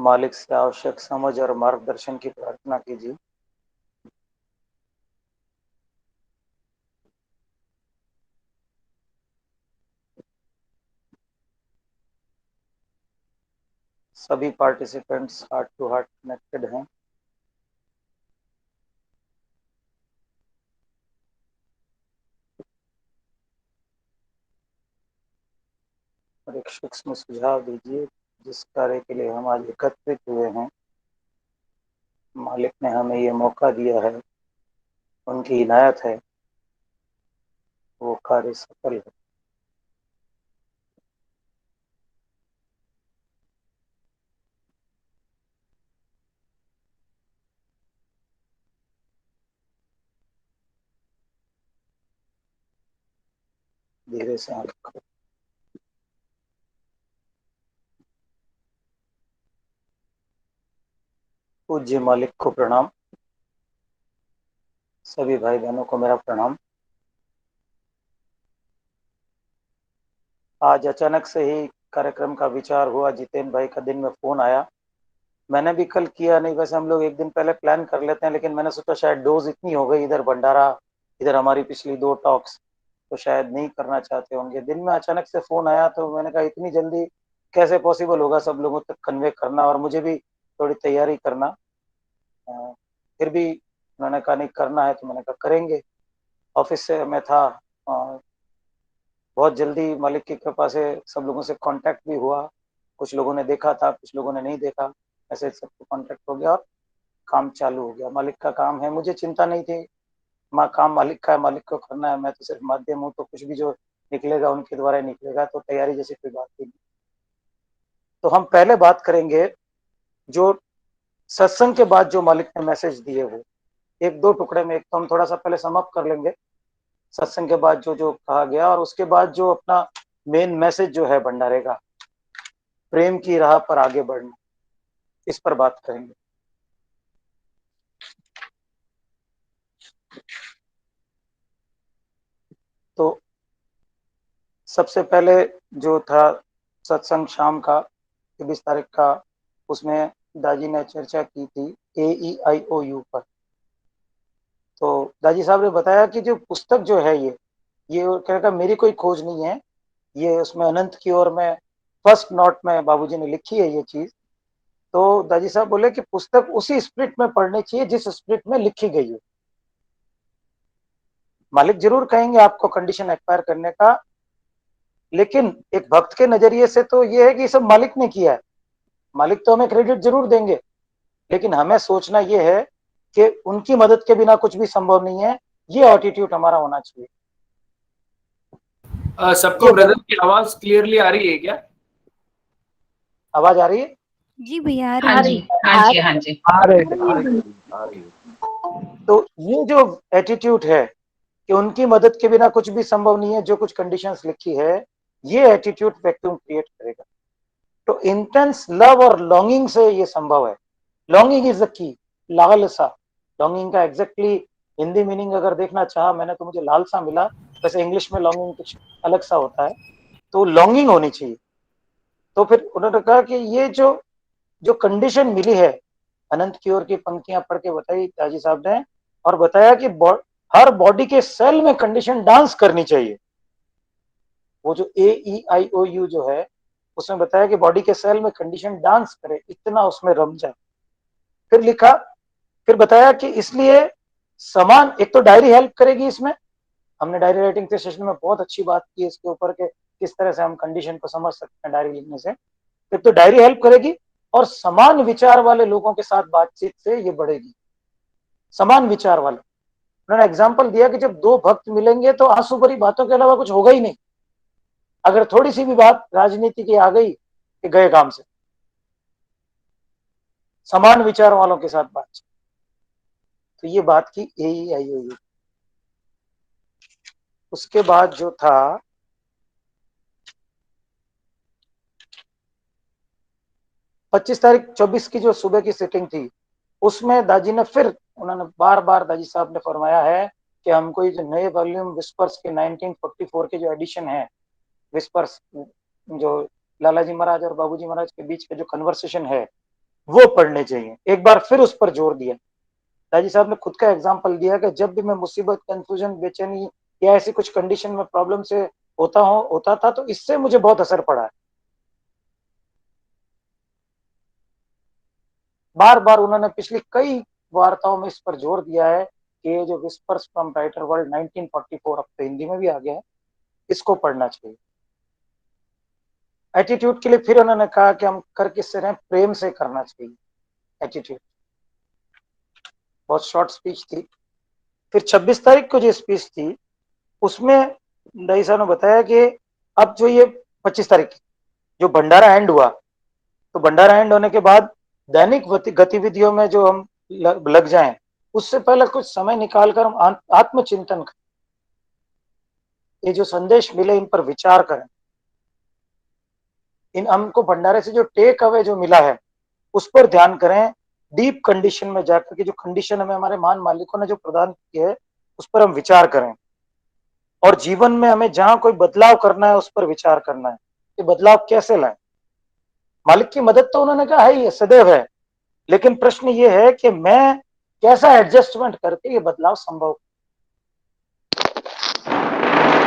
मालिक से आवश्यक समझ और मार्गदर्शन की प्रार्थना कीजिए। सभी participants heart to heart connected हैं। और एक सूक्ष्म सुझाव दीजिए, जिस कार्य के लिए हम आज एकत्रित हुए हैं, मालिक ने हमें ये मौका दिया है, उनकी इनायत है, वो कार्य सफल है। धीरे से आंख खोलो। पूज्य मालिक को प्रणाम। सभी भाई बहनों को मेरा प्रणाम। आज अचानक से ही कार्यक्रम का विचार हुआ। जितेंद्र भाई का दिन में फोन आया। मैंने भी कल किया नहीं, वैसे हम लोग एक दिन पहले प्लान कर लेते हैं, लेकिन मैंने सोचा शायद डोज इतनी हो गई, इधर भंडारा, इधर हमारी पिछली 2 टॉक्स, तो शायद नहीं करना चाहते होंगे। दिन में अचानक से फोन आया तो मैंने कहा इतनी जल्दी कैसे पॉसिबल होगा सब लोगों तक कन्वे करना, और मुझे भी थोड़ी तैयारी करना। फिर भी उन्होंने कहा नहीं करना है, तो मैंने कहा करेंगे। ऑफिस से मैं था, बहुत जल्दी मालिक की कृपा से सब लोगों से कांटेक्ट भी हुआ। कुछ लोगों ने देखा था, कुछ लोगों ने नहीं देखा, ऐसे सबको कांटेक्ट हो गया और काम चालू हो गया। मालिक का काम है, मुझे चिंता नहीं थी। काम मालिक का है, मालिक को करना है, मैं तो सिर्फ माध्यम हूँ, तो कुछ भी जो निकलेगा उनके द्वारा ही निकलेगा, तो तैयारी जैसी कोई बात ही नहीं। तो हम पहले बात करेंगे जो सत्संग के बाद जो मालिक ने मैसेज दिए, वो एक दो टुकड़े में। एक तो हम थोड़ा सा पहले समाप्त कर लेंगे सत्संग के बाद जो जो कहा गया, और उसके बाद जो अपना मेन मैसेज जो है भंडारे का, प्रेम की राह पर आगे बढ़ना, इस पर बात करेंगे। तो सबसे पहले जो था सत्संग शाम का 23 तारीख का, उसमें दाजी ने चर्चा की थी AEIOU पर। तो दाजी साहब ने बताया कि जो पुस्तक जो है ये कहकर मेरी कोई खोज नहीं है, ये उसमें अनंत की ओर में फर्स्ट नोट में बाबूजी ने लिखी है ये चीज। तो दादी साहब बोले कि पुस्तक उसी स्प्रिट में पढ़नी चाहिए जिस स्प्रिट में लिखी गई है। मालिक जरूर कहेंगे आपको कंडीशन एक्वायर करने का, लेकिन एक भक्त के नजरिए से तो ये है कि सब मालिक ने किया है। मालिक तो हमें क्रेडिट जरूर देंगे, लेकिन हमें सोचना ये है कि उनकी मदद के बिना कुछ भी संभव नहीं है। ये एटीट्यूड हमारा होना चाहिए। सबको ये ब्रदर की आवाज क्लियरली आ रही है क्या? आवाज आ रही है? जी भैया आ रही हाँ है। जी, हाँ जी, हाँ जी। आ रहे हैं, आ रही है। तो ये जो एटीट्यूड है कि उनकी मदद के बिना कुछ भी संभव नहीं है, जो कुछ कंडीशंस लिखी है, ये एटीट्यूड वैक्यूम क्रिएट करेगा। तो इंटेंस लव और लॉन्गिंग से ये संभव है। लॉन्गिंग इज द की, लालसा। लॉन्गिंग का एग्जैक्टली हिंदी मीनिंग अगर देखना चाहा मैंने, तो मुझे लालसा मिला। वैसे इंग्लिश में लॉन्गिंग कुछ अलग सा होता है, तो लॉन्गिंग होनी चाहिए। तो फिर उन्होंने कहा कि ये जो जो कंडीशन मिली है, अनंत की ओर की पंक्तियां पढ़ के बताई ताजी साहब ने, और बताया कि हर बॉडी के सेल में कंडीशन डांस करनी चाहिए। वो जो AEIOU जो है, उसमें बताया कि बॉडी के सेल में कंडीशन डांस करे, इतना उसमें रम जाए। फिर लिखा, फिर बताया कि इसलिए समान, एक तो डायरी हेल्प करेगी इसमें। हमने डायरी राइटिंग के सेशन में बहुत अच्छी बात की इसके ऊपर के किस तरह से हम कंडीशन को समझ सकते हैं डायरी लिखने से। फिर तो डायरी हेल्प करेगी, और समान विचार वाले लोगों के साथ बातचीत से ये बढ़ेगी। समान विचार वाले, उन्होंने एग्जाम्पल दिया कि जब दो भक्त मिलेंगे तो आंसू भरी बातों के अलावा कुछ होगा ही नहीं। अगर थोड़ी सी भी बात राजनीति की आ गई कि गए काम से। समान विचार वालों के साथ बातचीत, तो ये बात की AEIOU। उसके बाद जो था 25 तारीख 24 की जो सुबह की सिटिंग थी, उसमें दाजी ने फिर, उन्होंने बार बार दाजी साहब ने फरमाया है कि हमको ये जो नए वॉल्यूम विस्पर्स के 1944 के जो एडिशन है, विस्पर्स जो लाला जी महाराज और बाबूजी महाराज के बीच के जो कन्वर्सेशन है, वो पढ़ने चाहिए। एक बार फिर उस पर जोर दिया। दाजी साहब ने खुद का एग्जाम्पल दिया कि जब भी मैं मुसीबत, कंफ्यूजन, बेचैनी या ऐसी कुछ कंडीशन में प्रॉब्लम से होता था तो इससे मुझे बहुत असर पड़ा है। बार बार उन्होंने पिछली कई वार्ताओं में इस पर जोर दिया है कि ये जो विस्पर्स फ्रॉम राइटर वर्ल्ड 1944 अब तो हिंदी में भी आ गया है, इसको पढ़ना चाहिए। एटीट्यूड के लिए फिर उन्होंने कहा कि हम कर किससे रहे, प्रेम से करना चाहिए एटीट्यूड। बहुत शॉर्ट स्पीच थी। फिर 26 तारीख को जो स्पीच थी उसमें दाई साहब ने बताया कि अब जो ये 25 तारीख जो भंडारा एंड हुआ, तो भंडारा एंड होने के बाद दैनिक गतिविधियों में जो हम लग जाएं, उससे पहले कुछ समय निकालकर हम आत्मचिंतन करें, ये जो संदेश मिले इन पर विचार करें। इन हमको भंडारे से जो टेक अवे जो मिला है उस पर ध्यान करें। डीप कंडीशन में जाकर के जो कंडीशन हमें हमारे मान मालिकों ने जो प्रदान की है उस पर हम विचार करें, और जीवन में हमें जहां कोई बदलाव करना है उस पर विचार करना है कि बदलाव कैसे लाएं। मालिक की मदद तो उन्होंने कहा है, ये सदैव है, लेकिन प्रश्न ये है कि मैं कैसा एडजस्टमेंट करके ये बदलाव संभव।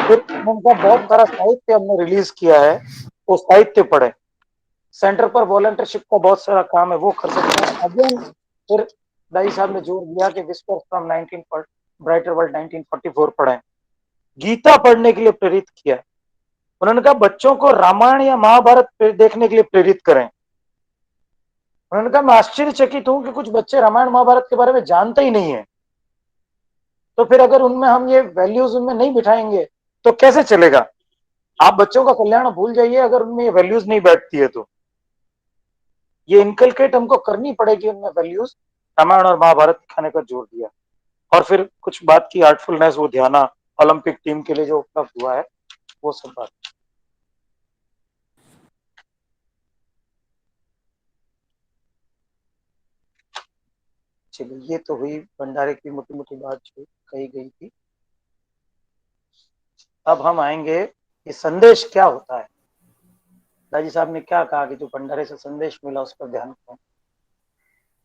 फिर उनका बहुत सारा साहित्य हमने रिलीज किया है, वो साहित्य पढ़े। सेंटर पर वॉलंटियरशिप का बहुत सारा काम है, वो कर सकते हैं। अगेन फिर दाई साहब ने जोर दिया कि विस्पर फ्रॉम 19 ब्राइटर वर्ल्ड 1944 पढ़ें। गीता पढ़ने के लिए प्रेरित किया। उन्होंने कहा बच्चों को रामायण या महाभारत देखने के लिए प्रेरित करें। उन्होंने कहा मैं आश्चर्यचकित हूं कि कुछ बच्चे रामायण महाभारत के बारे में जानते ही नहीं है, तो फिर अगर उनमें हम ये वैल्यूज उनमें नहीं बिठाएंगे तो कैसे चलेगा। आप बच्चों का कल्याण भूल जाइए अगर उनमें ये वैल्यूज नहीं बैठती है तो ये इनकलकेट हमको करनी पड़ेगी उनमें वैल्यूज। रामायण और महाभारत दिखाने का जोर दिया। और फिर कुछ बात की आर्टफुलनेस, वो ध्याना ओलंपिक टीम के लिए जो उपलब्ध हुआ है वो सब बात। चलिए, ये तो हुई भंडारे की मोटी मोटी बात जो कही गई थी। अब हम आएंगे ये संदेश क्या होता है। दाजी साहब ने क्या कहा कि जो भंडारे से संदेश मिला उस पर ध्यान करें।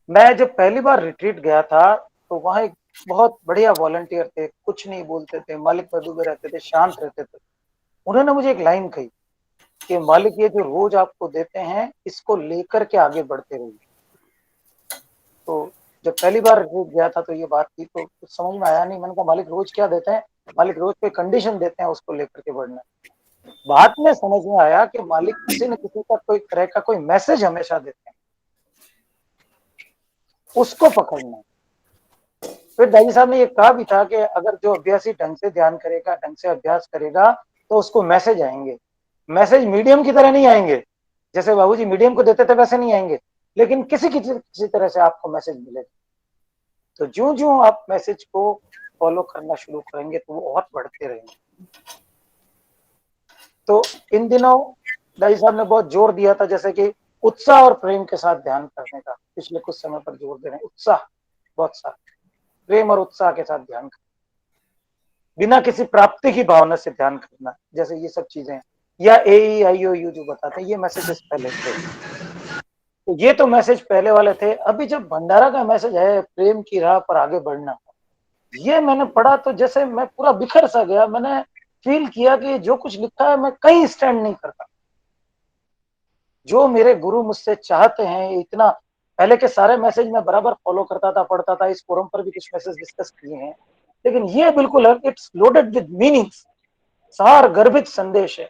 मैं जब पहली बार रिट्रीट गया था तो वहां एक बहुत बढ़िया वॉलंटियर थे, कुछ नहीं बोलते थे, मालिक पर डूबे रहते थे, शांत रहते थे। उन्होंने मुझे एक लाइन कही कि मालिक ये जो रोज आपको देते हैं इसको लेकर के आगे बढ़ते रहिए। तो जब पहली बार गया था तो ये बात थी, तो कुछ समझ में आया नहीं। मैंने कहा मालिक रोज क्या देते हैं, मालिक रोज कोई कंडीशन देते हैं उसको लेकर के बढ़ना। बाद में समझ में आया कि मालिक किसी न किसी का कोई तरह का कोई मैसेज हमेशा देते हैं, उसको पकड़ना। फिर दाई साहब ने ये कहा भी था कि अगर जो अभ्यासी ढंग से ध्यान करेगा, ढंग से अभ्यास करेगा तो उसको मैसेज आएंगे। मैसेज मीडियम की तरह नहीं आएंगे, जैसे बाबूजी मीडियम को देते थे वैसे नहीं आएंगे, लेकिन किसी तरह से आपको मैसेज मिलेगा। तो जो जो आप मैसेज को फॉलो करना शुरू करेंगे तो वो और बढ़ते रहेंगे। तो इन दिनों दाई साहब ने बहुत जोर दिया था जैसे कि उत्साह और प्रेम के साथ ध्यान करने का। पिछले कुछ समय पर जोर दे रहे हैं उत्साह, बहुत सा प्रेम और उत्साह के साथ ध्यान करना, बिना किसी प्राप्ति की भावना से ध्यान करना, जैसे ये सब चीजें, या AEIOU जो बताते हैं, ये मैसेजेस पहले थे। तो ये तो मैसेज पहले वाले थे। अभी जब भंडारा का मैसेज है प्रेम की राह पर आगे बढ़ना, ये मैंने पढ़ा तो जैसे मैं पूरा बिखर सा गया। मैंने फील किया कि जो कुछ लिखा है मैं कहीं स्टैंड नहीं करता। जो मेरे गुरु मुझसे चाहते हैं, इतना पहले के सारे मैसेज मैं बराबर फॉलो करता था, पढ़ता था, इस फोरम पर भी कुछ मैसेज डिस्कस किए हैं, लेकिन ये बिल्कुल इट्स लोडेड विद मीनिंग्स, सार गर्भित संदेश है।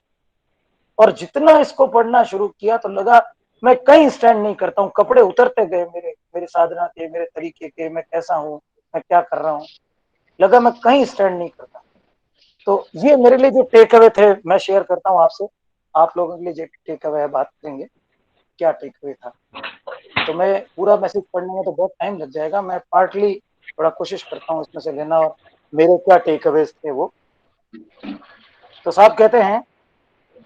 और जितना इसको पढ़ना शुरू किया तो लगा मैं कहीं स्टैंड नहीं करता हूँ। कपड़े उतरते गए मेरे साधना के, मेरे तरीके के, मैं कैसा हूँ, मैं क्या कर रहा हूँ, लगा मैं कहीं स्टैंड नहीं करता। तो ये मेरे लिए जो टेक अवे थे मैं शेयर करता हूँ आपसे। आप लोगों के लिए जो टेक अवे है बात करेंगे क्या टेक अवे था। तो मैं पूरा मैसेज पढ़ने में तो बहुत टाइम लग जाएगा, मैं पार्टली थोड़ा कोशिश करता हूँ उसमें से लेना और मेरे क्या टेक अवे थे वो। तो साहब कहते हैं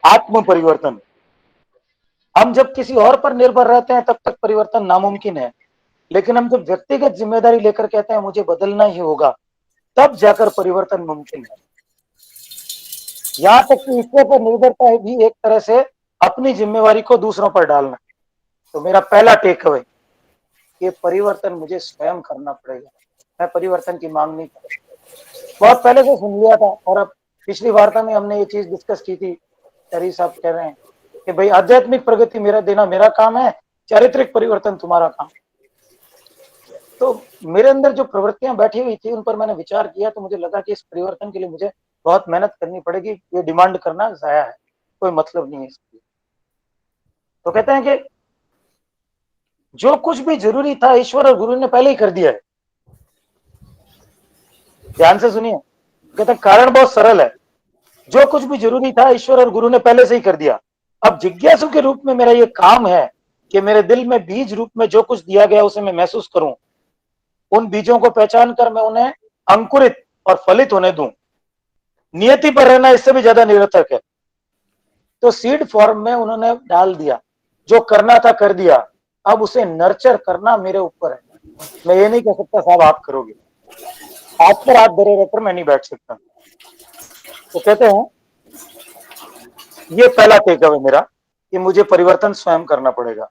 आत्म परिवर्तन। हम जब किसी और पर निर्भर रहते हैं तब तक परिवर्तन नामुमकिन है, लेकिन हम जब व्यक्तिगत जिम्मेदारी लेकर कहते हैं मुझे बदलना ही होगा, तब जाकर परिवर्तन मुमकिन है। यहां तक कि ईश्वर पर निर्भरता है भी एक तरह से अपनी जिम्मेवारी को दूसरों पर डालना। तो मेरा पहला टेक अवे ये परिवर्तन मुझे स्वयं करना पड़ेगा, मैं परिवर्तन की मांग नहीं कर सकता। बहुत पहले से सुन लिया था, और अब पिछली वार्ता में हमने ये चीज डिस्कस की थी। चरी साहब कह रहे हैं कि भाई आध्यात्मिक प्रगति मेरा देना मेरा काम है, चारित्रिक परिवर्तन तुम्हारा काम। तो मेरे अंदर जो प्रवृत्तियां बैठी हुई थी उन पर मैंने विचार किया, तो मुझे लगा कि इस परिवर्तन के लिए मुझे बहुत मेहनत करनी पड़ेगी, ये डिमांड करना जाया है, कोई मतलब नहीं है इसकी। तो कहते हैं कि जो कुछ भी जरूरी था ईश्वर और गुरु ने पहले ही कर दिया है। ध्यान से सुनिए, कहते हैं कारण बहुत सरल है, जो कुछ भी जरूरी था ईश्वर और गुरु ने पहले से ही कर दिया। अब जिज्ञासु के रूप में मेरा ये काम है कि मेरे दिल में बीज रूप में जो कुछ दिया गया उसे मैं महसूस करूं, उन बीजों को पहचान कर मैं उन्हें अंकुरित और फलित होने दूं। नियति पर रहना इससे भी ज्यादा निरर्थक है। तो सीड फॉर्म में उन्होंने डाल दिया, जो करना था कर दिया, अब उसे नर्चर करना मेरे ऊपर है। मैं ये नहीं कह सकता साहब आप करोगे, हाथ पर हाथ धरे रहकर मैं नहीं बैठ सकता। तो कहते हैं ये पहला टेक अवे मेरा कि मुझे परिवर्तन स्वयं करना पड़ेगा।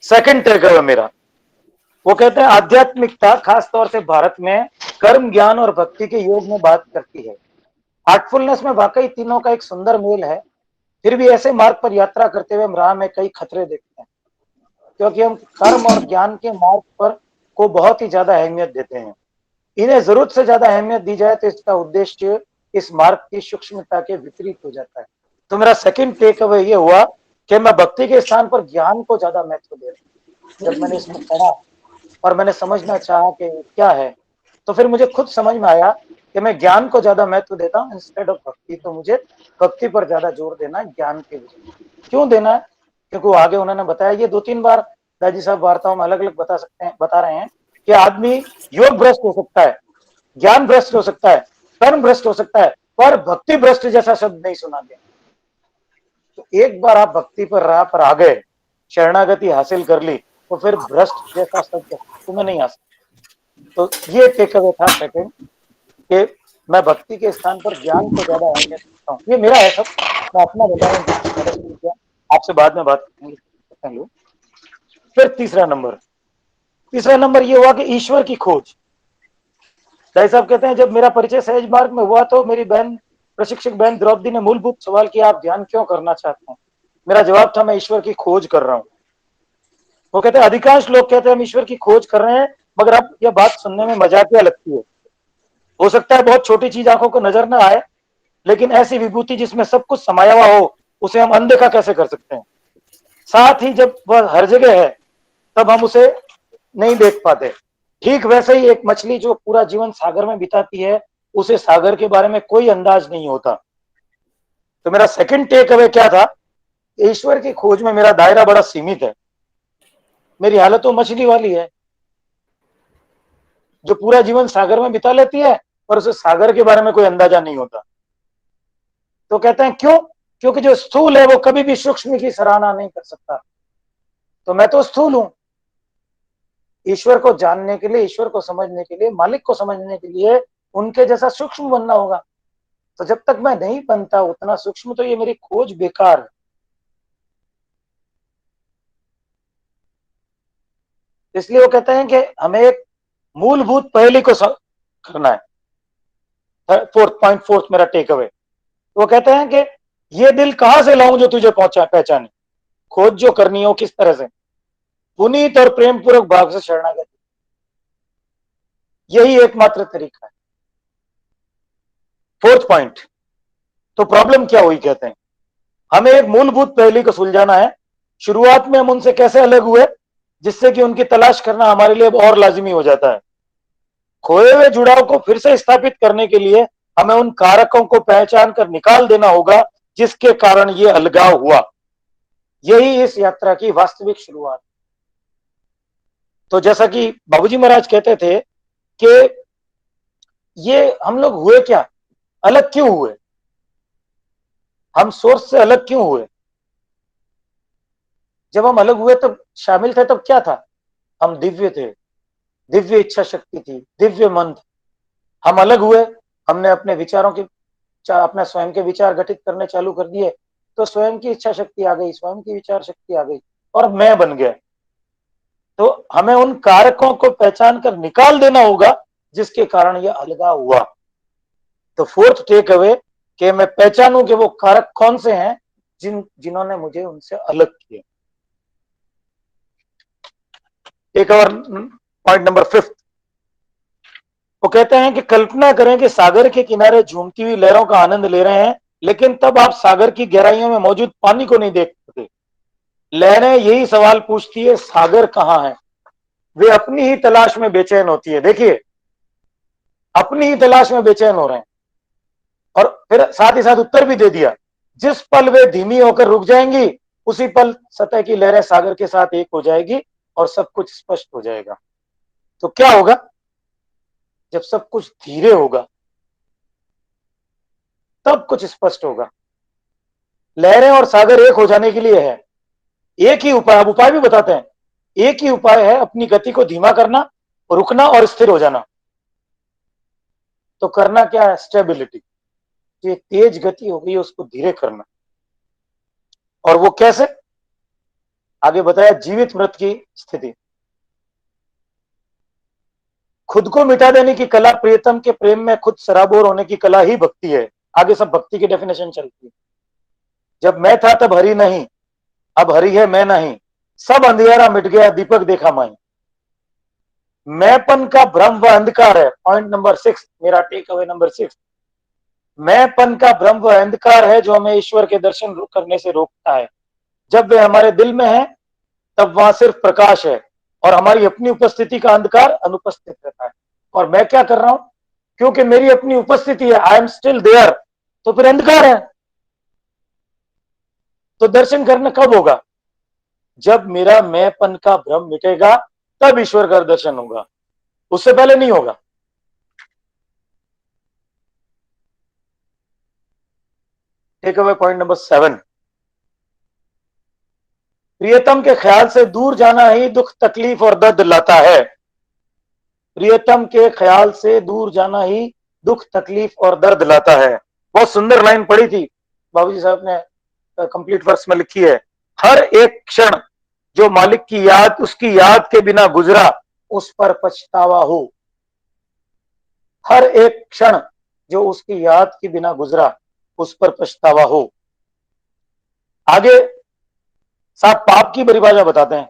सेकंड टेक अवे मेरा, वो कहते हैं आध्यात्मिकता खास तौर से भारत में कर्म ज्ञान और भक्ति के योग में बात करती है। हार्टफुलनेस में वाकई तीनों का एक सुंदर मेल है, फिर भी ऐसे मार्ग पर यात्रा करते हुए हम राह में कई खतरे देखते हैं, क्योंकि हम कर्म और ज्ञान के मार्ग पर को बहुत ही ज्यादा अहमियत देते हैं। इन्हें जरूरत से ज्यादा अहमियत दी जाए तो इसका उद्देश्य इस मार्ग की सूक्ष्मता के विपरीत हो जाता है। तो मेरा सेकंड टेक अवे ये हुआ कि मैं भक्ति के स्थान पर ज्ञान को ज्यादा महत्व दे रहा हूं। जब मैंने इसको पढ़ा और मैंने समझना चाहा कि क्या है, तो फिर मुझे खुद समझ में आया कि मैं ज्ञान को ज्यादा महत्व देता हूँ इंस्टेड ऑफ भक्ति। तो मुझे भक्ति पर ज्यादा जोर देना है ज्ञान के विषय। क्यों देना है? क्योंकि आगे उन्होंने बताया, ये 2-3 बार दादी साहब वार्ताओं में अलग अलग बता रहे हैं कि आदमी योग भ्रष्ट हो सकता है, ज्ञान भ्रष्ट हो सकता है, कर्म भ्रष्ट हो सकता है, पर भक्ति भ्रष्ट जैसा शब्द नहीं सुना गया। तो एक बार आप भक्ति पर राह पर आ गए, शरणागति हासिल कर ली, तो फिर भ्रष्ट जैसा शब्द तुम्हें नहीं आ सकता। तो ये टेक अवे था सेकंड, कि मैं भक्ति के स्थान पर ज्ञान को ज्यादा अहमियत देता हूँ। ये मेरा है सब, मैं अपना बता रहा हूँ, मैंने शुरू किया, आपसे बाद में बात करेंगे। फिर तीसरा नंबर ये हुआ कि ईश्वर की खोज। दाई साहब कहते हैं जब मेरा परिचय सहज मार्ग में हुआ तो मेरी बहन, प्रशिक्षक बहन द्रौपदी ने मूलभूत सवाल किया, आप ध्यान क्यों करना चाहते हैं? मेरा जवाब था, मैं ईश्वर की खोज कर रहा हूं। वो कहते हैं अधिकांश लोग कहते हैं हम ईश्वर की खोज कर रहे हैं, मगर अब यह बात सुनने में मजाकिया लगती है। हो सकता है बहुत छोटी चीज आंखों को नजर ना आए, लेकिन ऐसी विभूति जिसमें सब कुछ समाया हुआ हो, उसे हम अनदेखा कैसे कर सकते हैं? साथ ही जब वह हर जगह है तब हम उसे नहीं देख पाते। ठीक वैसे ही एक मछली जो पूरा जीवन सागर में बिताती है, उसे सागर के बारे में कोई अंदाज नहीं होता। तो मेरा सेकंड टेक अवे क्या था? ईश्वर की खोज में मेरा दायरा बड़ा सीमित है। मेरी हालत तो मछली वाली है जो पूरा जीवन सागर में बिता लेती है और उसे सागर के बारे में कोई अंदाजा नहीं होता। तो कहते हैं क्यों? क्योंकि जो स्थूल है वो कभी भी सूक्ष्म की सराहना नहीं कर सकता। तो मैं तो स्थूल हूं। ईश्वर को जानने के लिए, ईश्वर को समझने के लिए, मालिक को समझने के लिए उनके जैसा सूक्ष्म बनना होगा। तो जब तक मैं नहीं बनता उतना सूक्ष्म, तो ये मेरी खोज बेकार है। इसलिए वो कहते हैं कि हमें एक मूलभूत पहेली को करना है। फोर्थ मेरा टेक अवे, वो कहते हैं कि ये दिल कहां से लाऊं जो तुझे पहचाने, खोज जो करनी हो किस तरह से, पुनीत और प्रेम पूर्वक भाव से शरणागति, यही एकमात्र तरीका है। फोर्थ पॉइंट, तो प्रॉब्लम क्या हुई? कहते हैं हमें एक मूलभूत पहेली को सुलझाना है। शुरुआत में हम उनसे कैसे अलग हुए, जिससे कि उनकी तलाश करना हमारे लिए और लाजिमी हो जाता है। खोए हुए जुड़ाव को फिर से स्थापित करने के लिए हमें उन कारकों को पहचान कर निकाल देना होगा जिसके कारण ये अलगाव हुआ। यही इस यात्रा की वास्तविक शुरुआत। तो जैसा कि बाबूजी महाराज कहते थे कि ये हम लोग हुए क्या, अलग क्यों हुए, हम सोर्स से अलग क्यों हुए? जब हम अलग हुए तब शामिल थे, तब क्या था? हम दिव्य थे, दिव्य इच्छा शक्ति थी, दिव्य मन था। हम अलग हुए, हमने अपने विचारों की, अपने स्वयं के विचार गठित करने चालू कर दिए, तो स्वयं की इच्छा शक्ति आ गई, स्वयं की विचार शक्ति आ गई और मैं बन गया। तो हमें उन कारकों को पहचान कर निकाल देना होगा जिसके कारण यह अलगाव हुआ। तो फोर्थ टेक अवे कि मैं पहचानूं कि वो कारक कौन से हैं जिन्होंने मुझे उनसे अलग किया। टेक अवर पॉइंट नंबर 5, वो कहते हैं कि कल्पना करें कि सागर के किनारे झूमती हुई लहरों का आनंद ले रहे हैं, लेकिन तब आप सागर की गहराइयों में मौजूद पानी को नहीं देख सकते। लहरें यही सवाल पूछती है, सागर कहां है? वे अपनी ही तलाश में बेचैन होती है। देखिए, अपनी ही तलाश में बेचैन हो रहे हैं, और फिर साथ ही साथ उत्तर भी दे दिया, जिस पल वे धीमी होकर रुक जाएंगी उसी पल सतह की लहरें सागर के साथ एक हो जाएगी और सब कुछ स्पष्ट हो जाएगा। तो क्या होगा जब सब कुछ धीरे होगा? तब कुछ स्पष्ट होगा। लहरें और सागर एक हो जाने के लिए है एक ही उपाय। अब उपाय भी बताते हैं। एक ही उपाय है, अपनी गति को धीमा करना, रुकना और स्थिर हो जाना। तो करना क्या है? स्टेबिलिटी। ये तेज गति हो गई, उसको धीरे करना। और वो कैसे? आगे बताया, जीवित मृत की स्थिति। खुद को मिटा देने की कला, प्रियतम के प्रेम में खुद सराबोर होने की कला ही भक्ति है। आगे सब भक्ति की डेफिनेशन चलती है। जब मैं था तब हरि नहीं, अब हरि है मैं नहीं, सब अंधेरा मिट गया, दीपक देखा माई। मैंपन का भ्रम व अंधकार है। पॉइंट नंबर 6, मेरा टेक अवे नंबर 6। मैंपन का भ्रम व अंधकार है जो हमें ईश्वर के दर्शन करने से रोकता है। जब वे हमारे दिल में है तब वहां सिर्फ प्रकाश है और हमारी अपनी उपस्थिति का अंधकार अनुपस्थित रहता है। और मैं क्या कर रहा हूं? क्योंकि मेरी अपनी उपस्थिति है, आई एम स्टिल देयर, तो फिर अंधकार है। तो दर्शन करना कब होगा? जब मेरा मैंपन का भ्रम मिटेगा, तब ईश्वर का दर्शन होगा, उससे पहले नहीं होगा। टेक अवे पॉइंट नंबर 7, प्रियतम के ख्याल से दूर जाना ही दुख, तकलीफ और दर्द लाता है। प्रियतम के ख्याल से दूर जाना ही दुख, तकलीफ और दर्द लाता है। बहुत सुंदर लाइन पढ़ी थी, बाबूजी साहब ने कंप्लीट वर्स में लिखी है। हर एक क्षण जो मालिक की याद, उसकी याद के बिना गुजरा, उस पर पछतावा हो। हर एक क्षण जो उसकी याद के बिना गुजरा, उस पर पछतावा हो। आगे साहब पाप की परिभाषा बताते हैं।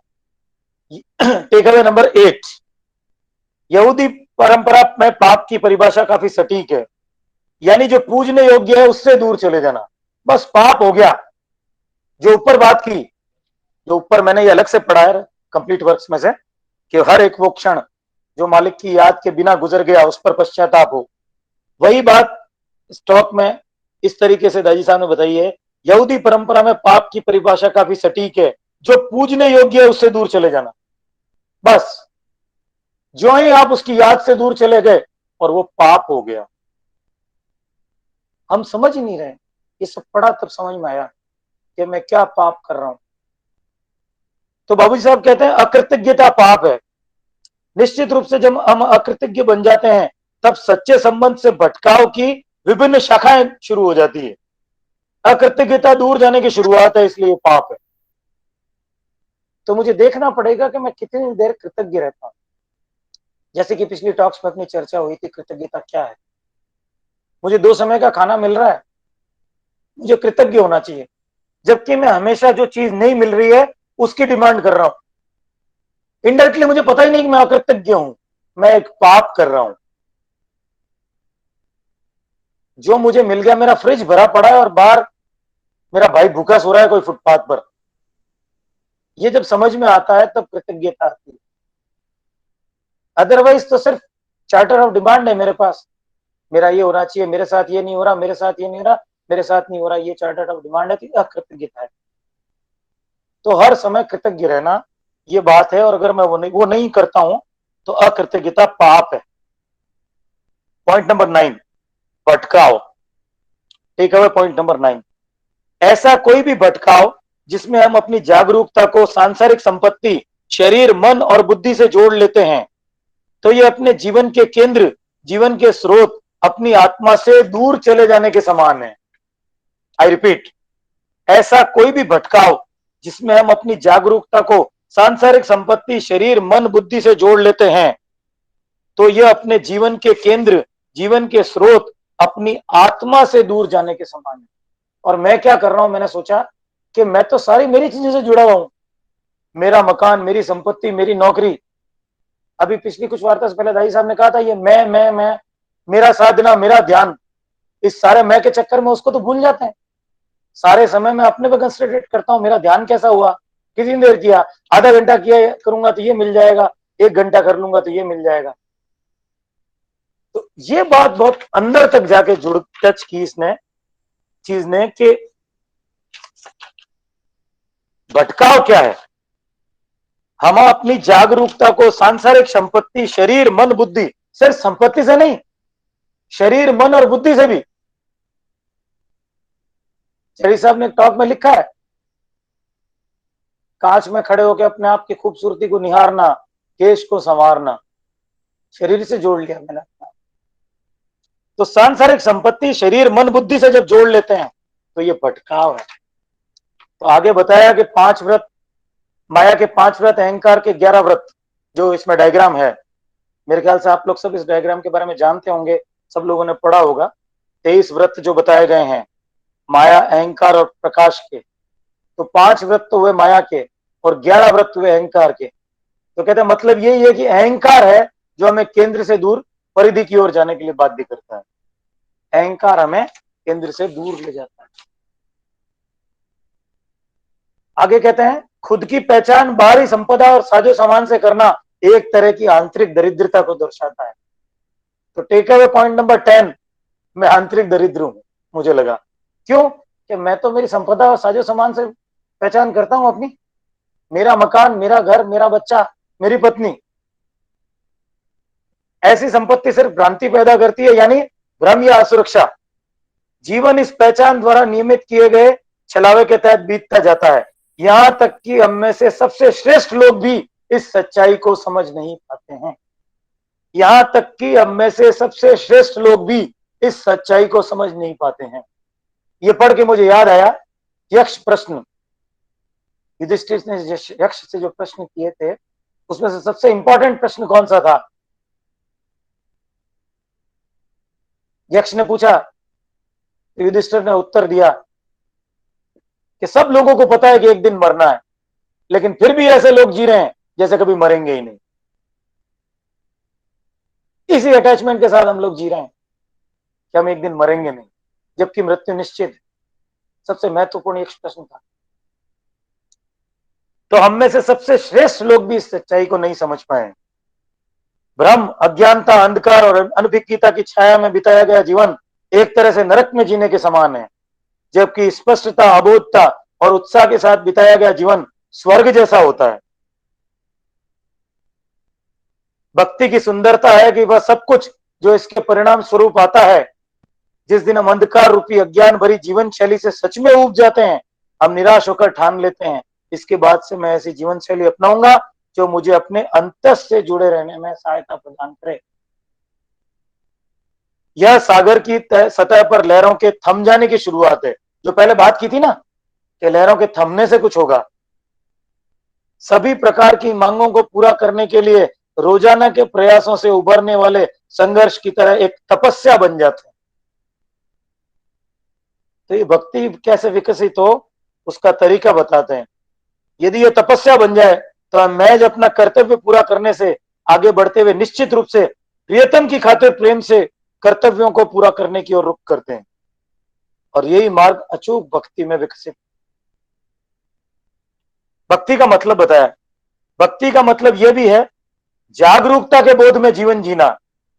टेक अवे नंबर 8, यहूदी परंपरा में पाप की परिभाषा काफी सटीक है, यानी जो पूजने योग्य है उससे दूर चले जाना, बस पाप हो गया। जो ऊपर बात की, जो ऊपर मैंने ये अलग से पढ़ा है कंप्लीट वर्क्स में से, कि हर एक वो क्षण जो मालिक की याद के बिना गुजर गया, उस पर पश्चाताप हो। वही बात स्टॉक में इस तरीके से दाजी साहब ने बताई है, यहूदी परंपरा में पाप की परिभाषा काफी सटीक है, जो पूजने योग्य है उससे दूर चले जाना। बस जो ही आप उसकी याद से दूर चले गए और वो पाप हो गया। हम समझ ही नहीं रहे, ये सब पढ़ा तब समझ में आया कि मैं क्या पाप कर रहा हूं। तो बाबूजी साहब कहते हैं अकृतज्ञता पाप है। निश्चित रूप से जब हम अकृतज्ञ बन जाते हैं, तब सच्चे संबंध से भटकाव की विभिन्न शाखाएं शुरू हो जाती है। अकृतज्ञता दूर जाने की शुरुआत है, इसलिए पाप है। तो मुझे देखना पड़ेगा कि मैं कितनी देर कृतज्ञ रहता हूं। जैसे कि पिछली टॉक्स में अपनी चर्चा हुई थी, कृतज्ञता क्या है। मुझे 2 समय का खाना मिल रहा है, मुझे कृतज्ञ होना चाहिए, जबकि मैं हमेशा जो चीज नहीं मिल रही है उसकी डिमांड कर रहा हूं। इनडायरेक्टली मुझे पता ही नहीं कि मैं अकृतज्ञ हूं, मैं एक पाप कर रहा हूं। जो मुझे मिल गया, मेरा फ्रिज भरा पड़ा है और बाहर मेरा भाई भूखा सो रहा है कोई फुटपाथ पर, ये जब समझ में आता है तब कृतज्ञता आती है। अदरवाइज तो सिर्फ चार्टर ऑफ डिमांड है मेरे पास, मेरा ये होना चाहिए, मेरे साथ ये नहीं हो रहा, मेरे साथ ये नहीं हो रहा, मेरे साथ नहीं हो रहा, ये चार्टर ऑफ डिमांड है, तो अकृतज्ञता है। तो हर समय कृतज्ञ रहना ये बात है, और अगर मैं वो नहीं करता हूं तो अकृतज्ञता पाप है। पॉइंट नंबर 9, भटकाव। टेक अवे पॉइंट नंबर 9, ऐसा कोई भी भटकाव जिसमें हम अपनी जागरूकता को सांसारिक संपत्ति, शरीर, मन और बुद्धि से जोड़ लेते हैं, तो ये अपने जीवन के केंद्र, जीवन के स्रोत, अपनी आत्मा से दूर चले जाने के समान है। आई रिपीट, ऐसा कोई भी भटकाव जिसमें हम अपनी जागरूकता को सांसारिक संपत्ति शरीर मन बुद्धि से जोड़ लेते हैं तो यह अपने जीवन के केंद्र, जीवन के स्रोत, अपनी आत्मा से दूर जाने के समान है। और मैं क्या कर रहा हूं, मैंने सोचा कि मैं तो सारी मेरी चीजों से जुड़ा हुआ हूं, मेरा मकान, मेरी संपत्ति, मेरी नौकरी। अभी पिछली कुछ वार्ता से पहले दाई साहब ने कहा था ये मैं, मेरा साधना, मेरा ध्यान, इस सारे मैं के चक्कर में उसको तो भूल जाते हैं। सारे समय मैं अपने पे कंसंट्रेट करता हूं, मेरा ध्यान कैसा हुआ, कितनी देर किया, आधा घंटा किया करूंगा तो ये मिल जाएगा, 1 घंटा कर लूंगा तो ये मिल जाएगा। तो ये बात बहुत अंदर तक जाके जुड़ टच की इसने चीज ने कि भटकाव क्या है। हम अपनी जागरूकता को सांसारिक संपत्ति शरीर मन बुद्धि, सिर्फ संपत्ति से नहीं, शरीर मन और बुद्धि से भी। चरी साहब ने टॉक में लिखा है, कांच में खड़े होकर अपने आप की खूबसूरती को निहारना, केश को संवारना, शरीर से जोड़ लिया मैंने। तो सांसारिक संपत्ति शरीर मन बुद्धि से जब जोड़ लेते हैं तो ये भटकाव है। तो आगे बताया कि 5 व्रत, माया के 5 व्रत, अहंकार के 11 व्रत, जो इसमें डायग्राम है, मेरे ख्याल से आप लोग सब इस डायग्राम के बारे में जानते होंगे, सब लोगों ने पढ़ा होगा। 23 व्रत जो बताए गए हैं माया, अहंकार और प्रकाश के, तो 5 व्रत तो हुए माया के और 11 व्रत हुए अहंकार के। तो कहते हैं मतलब यही है कि अहंकार है जो हमें केंद्र से दूर परिधि की ओर जाने के लिए बाध्य करता है। अहंकार हमें केंद्र से दूर ले जाता है। आगे कहते हैं खुद की पहचान बाहरी संपदा और साजो सामान से करना एक तरह की आंतरिक दरिद्रता को दर्शाता है। तो टेक अवे पॉइंट नंबर 10, मैं आंतरिक दरिद्र हूं, मुझे लगा। क्यों? कि मैं तो मेरी संपदा और साजो सामान से पहचान करता हूं अपनी, मेरा मकान, मेरा घर, मेरा बच्चा, मेरी पत्नी। ऐसी संपत्ति सिर्फ भ्रांति पैदा करती है, यानी भ्रम या असुरक्षा। जीवन इस पहचान द्वारा नियमित किए गए छलावे के तहत बीतता जाता है। यहां तक कि हम में से सबसे श्रेष्ठ लोग भी इस सच्चाई को समझ नहीं पाते हैं। यहां तक कि हम में से सबसे श्रेष्ठ लोग भी इस सच्चाई को समझ नहीं पाते हैं। ये पढ़ के मुझे याद आया यक्ष प्रश्न, युधिष्ठिर ने यक्ष से जो प्रश्न किए थे उसमें से सबसे इंपॉर्टेंट प्रश्न कौन सा था? यक्ष ने पूछा, युधिष्ठिर ने उत्तर दिया कि सब लोगों को पता है कि एक दिन मरना है, लेकिन फिर भी ऐसे लोग जी रहे हैं जैसे कभी मरेंगे ही नहीं। इसी अटैचमेंट के साथ हम लोग जी रहे हैं कि हम एक दिन मरेंगे नहीं, जबकि मृत्यु निश्चित है। सबसे महत्वपूर्ण एक प्रश्न था। तो हम में से सबसे श्रेष्ठ लोग भी इस सच्चाई को नहीं समझ पाए। भ्रम, अज्ञानता, अंधकार और अनभिज्ञता की छाया में बिताया गया जीवन एक तरह से नरक में जीने के समान है, जबकि स्पष्टता, अबोधता और उत्साह के साथ बिताया गया जीवन स्वर्ग जैसा होता है। भक्ति की सुंदरता है कि वह सब कुछ जो इसके परिणाम स्वरूप आता है, जिस दिन हम अंधकार रूपी अज्ञान भरी जीवन शैली से सच में ऊब जाते हैं, हम निराश होकर ठान लेते हैं इसके बाद से मैं ऐसी जीवन शैली अपनाऊंगा जो मुझे अपने अंतस से जुड़े रहने में सहायता प्रदान करे। यह सागर की सतह पर लहरों के थम जाने की शुरुआत है। जो पहले बात की थी ना कि लहरों के थमने से कुछ होगा। सभी प्रकार की मांगों को पूरा करने के लिए रोजाना के प्रयासों से उभरने वाले संघर्ष की तरह एक तपस्या बन जाते हैं। तो ये भक्ति कैसे विकसित हो उसका तरीका बताते हैं। यदि ये तपस्या बन जाए तो हम महज अपना कर्तव्य पूरा करने से आगे बढ़ते हुए निश्चित रूप से प्रियतम की खातिर प्रेम से कर्तव्यों को पूरा करने की ओर रुख करते हैं, और यही मार्ग अचूक भक्ति में विकसित। भक्ति का मतलब बताया। भक्ति का मतलब यह भी है जागरूकता के बोध में जीवन जीना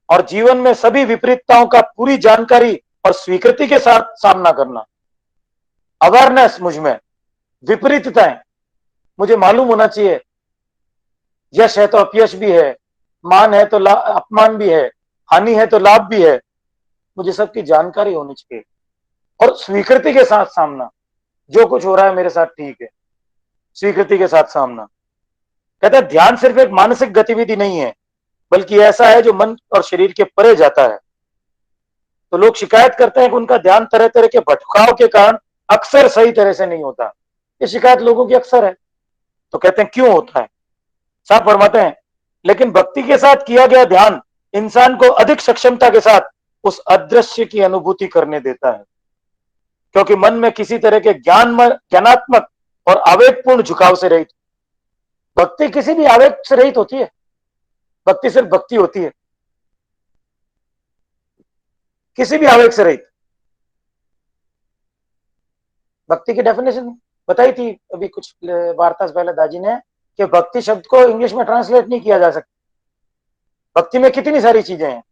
और जीवन में सभी विपरीतताओं का पूरी जानकारी और स्वीकृति के साथ सामना करना। अवेयरनेस, मुझ में विपरीतताएं, मुझे मालूम होना चाहिए। यश है तो अपयश भी है, मान है तो अपमान भी है, हानि है तो लाभ भी है, मुझे सबकी जानकारी होनी चाहिए। और स्वीकृति के साथ सामना, जो कुछ हो रहा है मेरे साथ ठीक है, स्वीकृति के साथ सामना। कहते हैं ध्यान सिर्फ एक मानसिक गतिविधि नहीं है, बल्कि ऐसा है जो मन और शरीर के परे जाता है। तो लोग शिकायत करते हैं कि उनका ध्यान तरह तरह के भटकाव के कारण अक्सर सही तरह से नहीं होता। ये शिकायत लोगों की अक्सर है। तो कहते हैं क्यों होता है? साहब फरमाते हैं, लेकिन भक्ति के साथ किया गया ध्यान इंसान को अधिक सक्षमता के साथ उस अदृश्य की अनुभूति करने देता है, क्योंकि मन में किसी तरह के ज्ञानात्मक और आवेगपूर्ण झुकाव से रहित। भक्ति किसी भी आवेग से रहित होती है, भक्ति सिर्फ भक्ति होती है, किसी भी आवेग से रहित। भक्ति की डेफिनेशन बताई थी अभी कुछ वार्ता से पहले दाजी ने, कि भक्ति शब्द को इंग्लिश में ट्रांसलेट नहीं किया जा सकता। भक्ति में कितनी सारी चीजें हैं।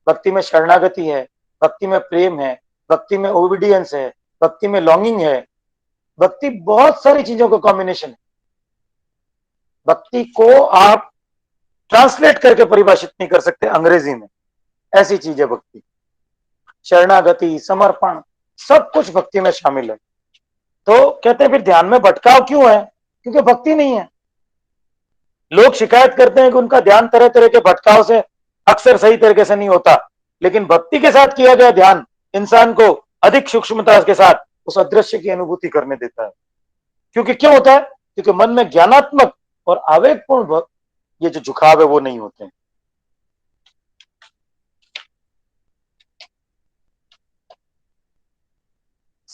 भक्ति में शरणागति है, भक्ति में प्रेम है, भक्ति में ओबीडियंस है, भक्ति में लॉन्गिंग है। भक्ति बहुत सारी चीजों का कॉम्बिनेशन है। भक्ति को आप ट्रांसलेट करके परिभाषित नहीं कर सकते अंग्रेजी में, ऐसी चीज है भक्ति। शरणागति, समर्पण, सब कुछ भक्ति में शामिल है। तो कहते हैं फिर ध्यान में भटकाव क्यों है? क्योंकि भक्ति नहीं है। लोग शिकायत करते हैं कि उनका ध्यान तरह तरह के भटकाव से अक्सर सही तरीके से नहीं होता, लेकिन भक्ति के साथ किया गया ध्यान इंसान को अधिक सूक्ष्मता के साथ उस अदृश्य की अनुभूति करने देता है। क्योंकि क्यों होता है? क्योंकि मन में ज्ञानात्मक और आवेगपूर्ण ये जो झुकाव है वो नहीं होते हैं।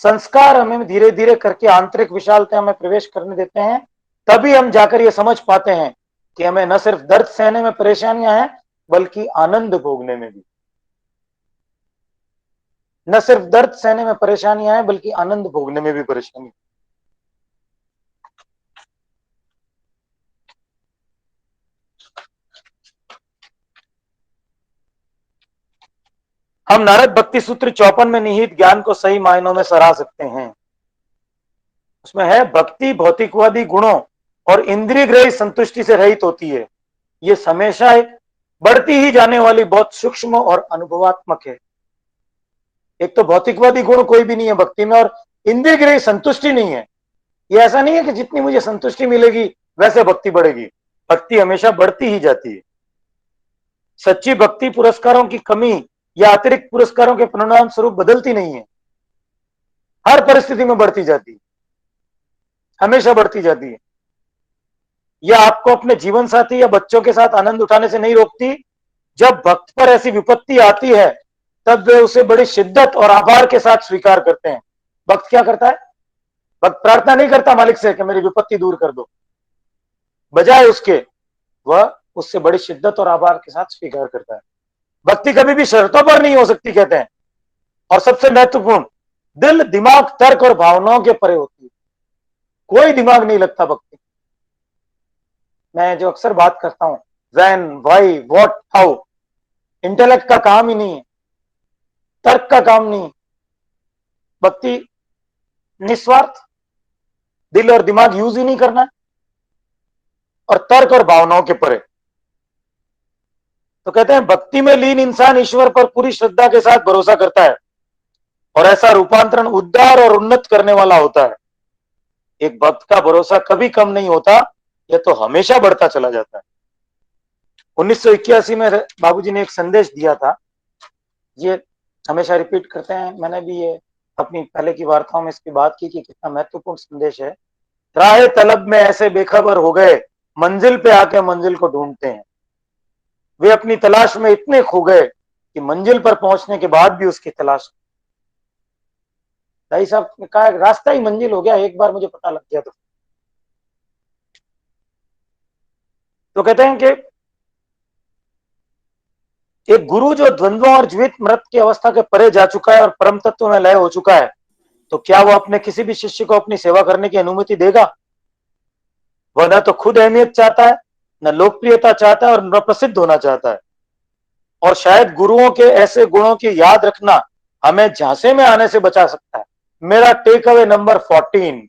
संस्कार हमें धीरे धीरे करके आंतरिक विशालता में प्रवेश करने देते हैं, तभी हम जाकर ये समझ पाते हैं कि हमें न सिर्फ दर्द सहने में परेशानियां हैं, बल्कि आनंद भोगने में भी। न सिर्फ दर्द सहने में परेशानियां हैं, बल्कि आनंद भोगने में भी परेशानी। हम नारद भक्ति सूत्र 54 में निहित ज्ञान को सही मायनों में सराह सकते हैं। उसमें है, भक्ति भौतिकवादी गुणों और इंद्रिय ग्रही संतुष्टि से रहित होती है। ये हमेशा बढ़ती ही जाने वाली बहुत सूक्ष्म और अनुभवात्मक है। एक तो भौतिकवादी गुण कोई भी नहीं है भक्ति में, और इंद्रिय ग्रही संतुष्टि नहीं है। ये ऐसा नहीं है कि जितनी मुझे संतुष्टि मिलेगी वैसे भक्ति बढ़ेगी। भक्ति हमेशा बढ़ती ही जाती है। सच्ची भक्ति पुरस्कारों की कमी या अतिरिक्त पुरस्कारों के परिणाम स्वरूप बदलती नहीं है, हर परिस्थिति में बढ़ती जाती है, हमेशा बढ़ती जाती है। यह आपको अपने जीवन साथी या बच्चों के साथ आनंद उठाने से नहीं रोकती। जब भक्त पर ऐसी विपत्ति आती है तब वे उसे बड़ी शिद्दत और आभार के साथ स्वीकार करते हैं। भक्त क्या करता है? भक्त प्रार्थना नहीं करता मालिक से कि मेरी विपत्ति दूर कर दो, बजाय उसके वह उससे बड़ी शिद्दत और आभार के साथ स्वीकार करता है। भक्ति कभी भी शर्तों पर नहीं हो सकती कहते हैं, और सबसे महत्वपूर्ण, दिल, दिमाग, तर्क और भावनाओं के परे होती है। कोई दिमाग नहीं लगता भक्ति। मैं जो अक्सर बात करता हूं, when, why, what, how, intellect का काम ही नहीं है, तर्क का काम नहीं। भक्ति निस्वार्थ, दिल और दिमाग यूज ही नहीं करना, और तर्क और भावनाओं के परे। तो कहते हैं भक्ति में लीन इंसान ईश्वर पर पूरी श्रद्धा के साथ भरोसा करता है, और ऐसा रूपांतरण उद्धार और उन्नत करने वाला होता है। एक भक्त का भरोसा कभी कम नहीं होता, यह तो हमेशा बढ़ता चला जाता है। 1981 में बाबूजी ने एक संदेश दिया था, ये हमेशा रिपीट करते हैं, मैंने भी ये अपनी पहले की वार्ताओं में इसकी बात की कि कितना महत्वपूर्ण संदेश है। राहे तलब में ऐसे बेखबर हो गए, मंजिल पे आके मंजिल को ढूंढते हैं। वे अपनी तलाश में इतने खो गए कि मंजिल पर पहुंचने के बाद भी उसकी तलाश। भाई साहब ने कहा रास्ता ही मंजिल हो गया, एक बार मुझे पता लग गया तो कहते हैं कि एक गुरु जो द्वंद्वों और जीवित मृत की अवस्था के परे जा चुका है और परम तत्व में लय हो चुका है, तो क्या वो अपने किसी भी शिष्य को अपनी सेवा करने की अनुमति देगा? वह न तो खुद अहमियत चाहता है, न लोकप्रियता चाहता है, और न प्रसिद्ध होना चाहता है। और शायद गुरुओं के ऐसे गुणों की याद रखना हमें झांसे में आने से बचा सकता है। मेरा टेक अवे नंबर 14,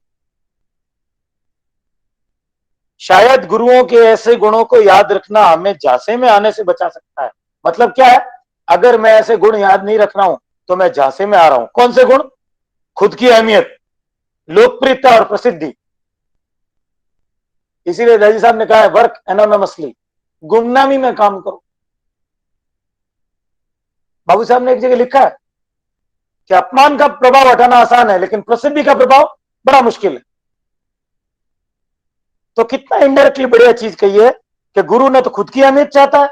शायद गुरुओं के ऐसे गुणों को याद रखना हमें झांसे में आने से बचा सकता है। मतलब क्या है? अगर मैं ऐसे गुण याद नहीं रख रहा हूं तो मैं झांसे में आ रहा हूं। कौन से गुण? खुद की अहमियत, लोकप्रियता और प्रसिद्धि। इसीलिए दादी साहब ने कहा है वर्क एनोनिमसली, गुमनामी में काम करो। बाबू साहब ने एक जगह लिखा है कि अपमान का प्रभाव हटाना आसान है, लेकिन प्रसिद्धि का प्रभाव बड़ा मुश्किल है। तो कितना इनडायरेक्टली बढ़िया चीज कही है कि गुरु न तो खुद की अहमियत चाहता है,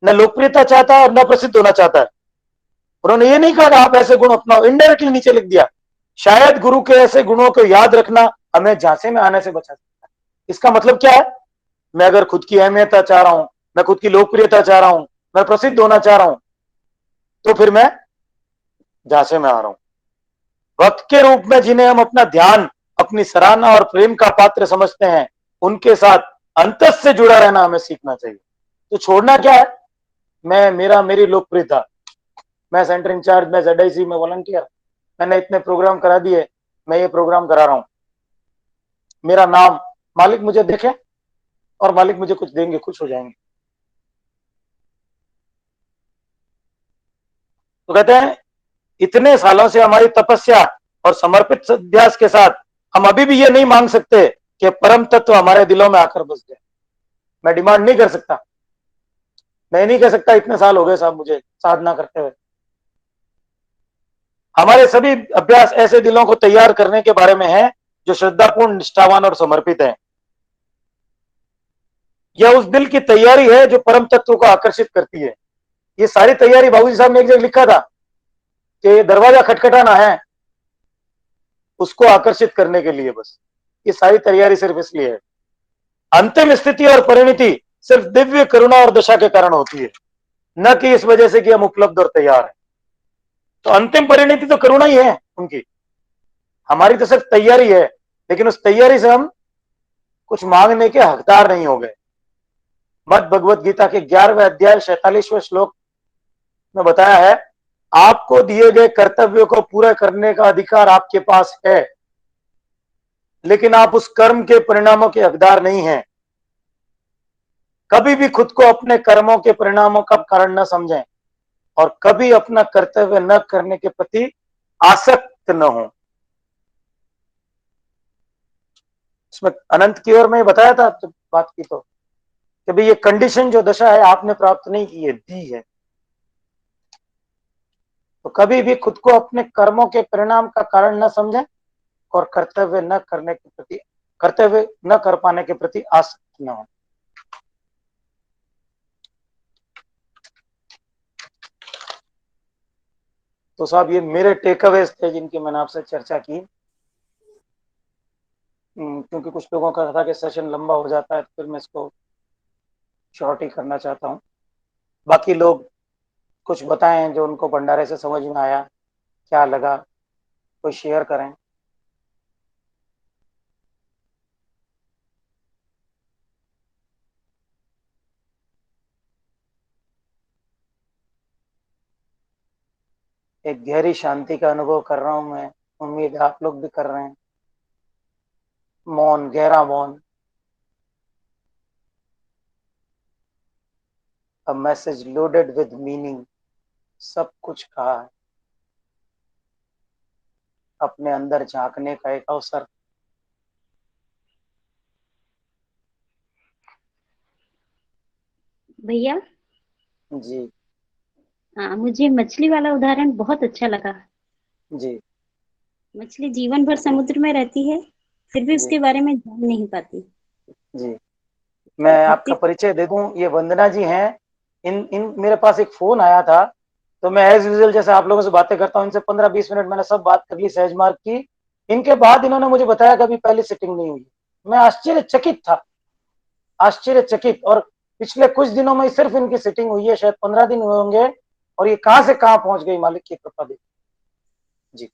न लोकप्रियता चाहता है और न प्रसिद्ध होना चाहता है। उन्होंने ये नहीं कहा कि आप ऐसे गुण अपनाओ, इनडायरेक्टली नीचे लिख दिया, शायद गुरु के ऐसे गुणों को याद रखना हमें झांसे में आने से बचा सकता है। इसका मतलब क्या है? मैं अगर खुद की अहमियत चाह रहा हूं, मैं खुद की लोकप्रियता चाह रहा हूं, मैं प्रसिद्ध होना चाह रहा हूं, तो फिर मैं झांसे में आ रहा हूं। भक्त के रूप में जिन्हें हम अपना ध्यान, अपनी सराहना और प्रेम का पात्र समझते हैं, उनके साथ अंतस से जुड़ा रहना हमें सीखना चाहिए। तो छोड़ना क्या है? मेरी लोकप्रियता, मैं सेंटर इंचार्ज, मैं ZIC में वॉलंटियर, मैंने इतने प्रोग्राम करा दिए, मैं ये प्रोग्राम करा रहा हूं, मेरा नाम, मालिक मुझे देखे और मालिक मुझे कुछ देंगे, खुश हो जाएंगे। तो कहते हैं इतने सालों से हमारी तपस्या और समर्पित अभ्यास के साथ हम अभी भी ये नहीं मांग सकते कि परम तत्व हमारे दिलों में आकर बस जाए। मैं डिमांड नहीं कर सकता, मैं नहीं कह सकता इतने साल हो गए साहब मुझे साधना करते हुए। हमारे सभी अभ्यास ऐसे दिलों को तैयार करने के बारे में है जो श्रद्धापूर्ण, निष्ठावान और समर्पित है। यह उस दिल की तैयारी है जो परम तत्व को आकर्षित करती है। ये सारी तैयारी बाबूजी साहब ने एक जगह लिखा था कि दरवाजा खटखटाना है उसको आकर्षित करने के लिए, बस ये सारी तैयारी सिर्फ इसलिए है। अंतिम स्थिति और परिणति सिर्फ दिव्य करुणा और दशा के कारण होती है, न कि इस वजह से कि हम उपलब्ध और तैयार हैं। तो अंतिम परिणति तो करुणा ही है उनकी, हमारी तो सिर्फ तैयारी है, लेकिन उस तैयारी से हम कुछ मांगने के हकदार नहीं हो गए। मद भगवत गीता के 11वें अध्याय 46वें श्लोक में बताया है, आपको दिए गए कर्तव्यों को पूरा करने का अधिकार आपके पास है, लेकिन आप उस कर्म के परिणामों के हकदार नहीं हैं। कभी भी खुद को अपने कर्मों के परिणामों का कारण न समझें और कभी अपना कर्तव्य न करने के प्रति आसक्त न हो। इसमें अनंत की ओर में बताया था तो बात की तो कि भाई ये कंडीशन जो दशा है आपने प्राप्त नहीं की है, दी है। तो कभी भी खुद को अपने कर्मों के परिणाम का कारण न समझें और कर्तव्य न कर पाने के प्रति आसक्त न हो। तो साहब ये मेरे टेकअवेज थे जिनकी मैंने आपसे चर्चा की। क्योंकि कुछ लोगों का था कि सेशन लंबा हो जाता है तो फिर मैं इसको शॉर्ट ही करना चाहता हूँ। बाकी लोग कुछ बताएं जो उनको भंडारे से समझ में आया, क्या लगा, कोई शेयर करें। एक गहरी शांति का अनुभव कर रहा हूं मैं, उम्मीद है आप लोग भी कर रहे हैं। मौन, गहरा मौन, a message loaded with meaning, सब कुछ कहा है। अपने अंदर झांकने का एक अवसर। भैया जी हाँ, मुझे मछली वाला उदाहरण बहुत अच्छा लगा। जी मछली जीवन भर समुद्र में रहती है, फिर भी जी उसके बारे में जान नहीं पाती। जी मैं भक्ति। आपका परिचय दे दूं, ये वंदना जी हैं। इन इन मेरे पास एक फोन आया था तो मैं एज यूजुअल जैसे आप लोगों से बातें करता हूं, इनसे 15-20 मिनट मैंने सब बात कर ली, सहज मार्ग की। इनके बाद इन्होंने मुझे बताया कि अभी पहली सिटिंग नहीं हुई। मैं आश्चर्यचकित था, आश्चर्यचकित। और पिछले कुछ दिनों में सिर्फ इनकी सिटिंग हुई है, शायद 15 दिन हुए होंगे, और ये कहां से कहां पहुंच गई, मालिक की कृपा देखिए। जी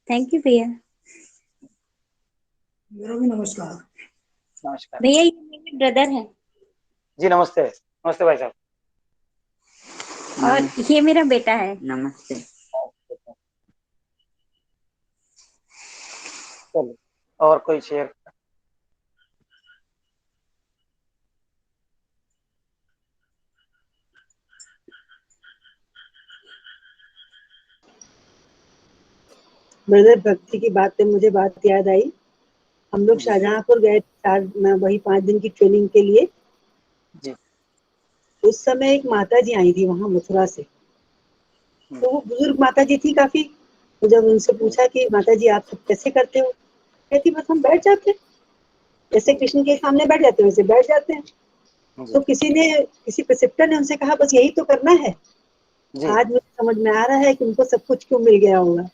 थैंक यू भैया। मेरा भी नमस्कार। नमस्कार भैया ये मेरे ब्रदर हैं जी। नमस्ते, नमस्ते भाई साहब। और ये मेरा बेटा है। नमस्ते। चलो और कोई शेयर। मैंने भक्ति की बात पे मुझे बात याद आई। हम लोग जी शाहजहांपुर गए वही 5 दिन की ट्रेनिंग के लिए। जी उस समय एक माता जी आई थी वहां मथुरा से। तो वो बुजुर्ग माता जी थी काफी। तो जब उनसे पूछा कि माता जी आप सब कैसे करते हो, कहती बस हम बैठ जाते, जैसे कृष्ण के सामने बैठ जाते हैं वैसे बैठ जाते हैं। तो किसी प्रिसिप्टर ने उनसे कहा बस यही तो करना है। जी आज मुझे समझ में आ रहा है कि उनको सब कुछ क्यों मिल गया होगा। हम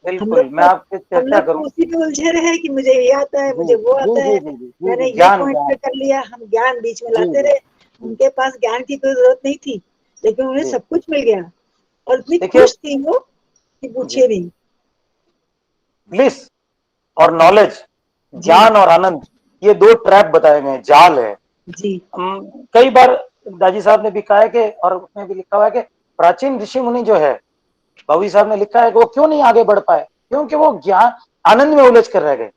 बिल्कुल। लोग मैं तो आपसे हम चर्चा लोग तो करूं। उसी में उलझे रहे कि मुझे ये आता है, जी मुझे वो जी आता जी है, जी जी जी मैंने जी, ये ज्ञान पॉइंट पे ज्ञान। कर लिया। हम ज्ञान बीच में जी लाते जी रहे। जी उनके पास ज्ञान की कोई जरूरत नहीं थी, लेकिन उन्हें जी। सब कुछ मिल गया और इतनी देखिए। खुश थी वो कि जी। पूछिए नहीं। ब्लिस और नॉलेज, जी ज्ञान और आनंद, ये दो ट्रैप बताए गए हैं, जाल है। जी कई बार दाजी साहब ने भी कहा है कि, और उसमें भी लिखा हुआ है कि प्राचीन ऋषि मुनि जो है, भवी साहब ने लिखा है कि वो क्यों नहीं आगे बढ़ पाए, क्योंकि वो ज्ञान आनंद में उलझ कर रह गए।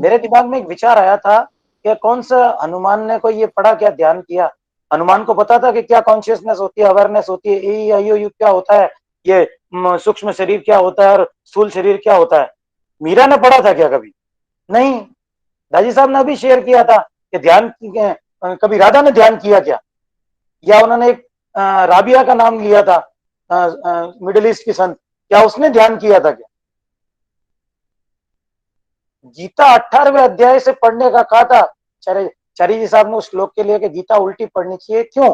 मेरे दिमाग में एक विचार आया था कि कौन सा हनुमान ने कोई ये पढ़ा, क्या ध्यान किया। हनुमान को पता था कि क्या कॉन्शियसनेस होती है, अवेयरनेस होती है, ए आई ओ यू क्या होता है, ये सूक्ष्म शरीर क्या होता है और स्थूल शरीर क्या होता है। मीरा ने पढ़ा था क्या कभी? नहीं। दाजी साहब ने अभी शेयर किया था कि ध्यान, कभी राधा ने ध्यान किया क्या, या उन्होंने एक राबिया का नाम लिया था, मिडिल ईस्ट की संत, क्या उसने ध्यान किया था क्या? गीता 18वें अध्याय से पढ़ने का कहा था चारी जी साहब ने उस श्लोक के लिए कि गीता उल्टी पढ़नी चाहिए। क्यों?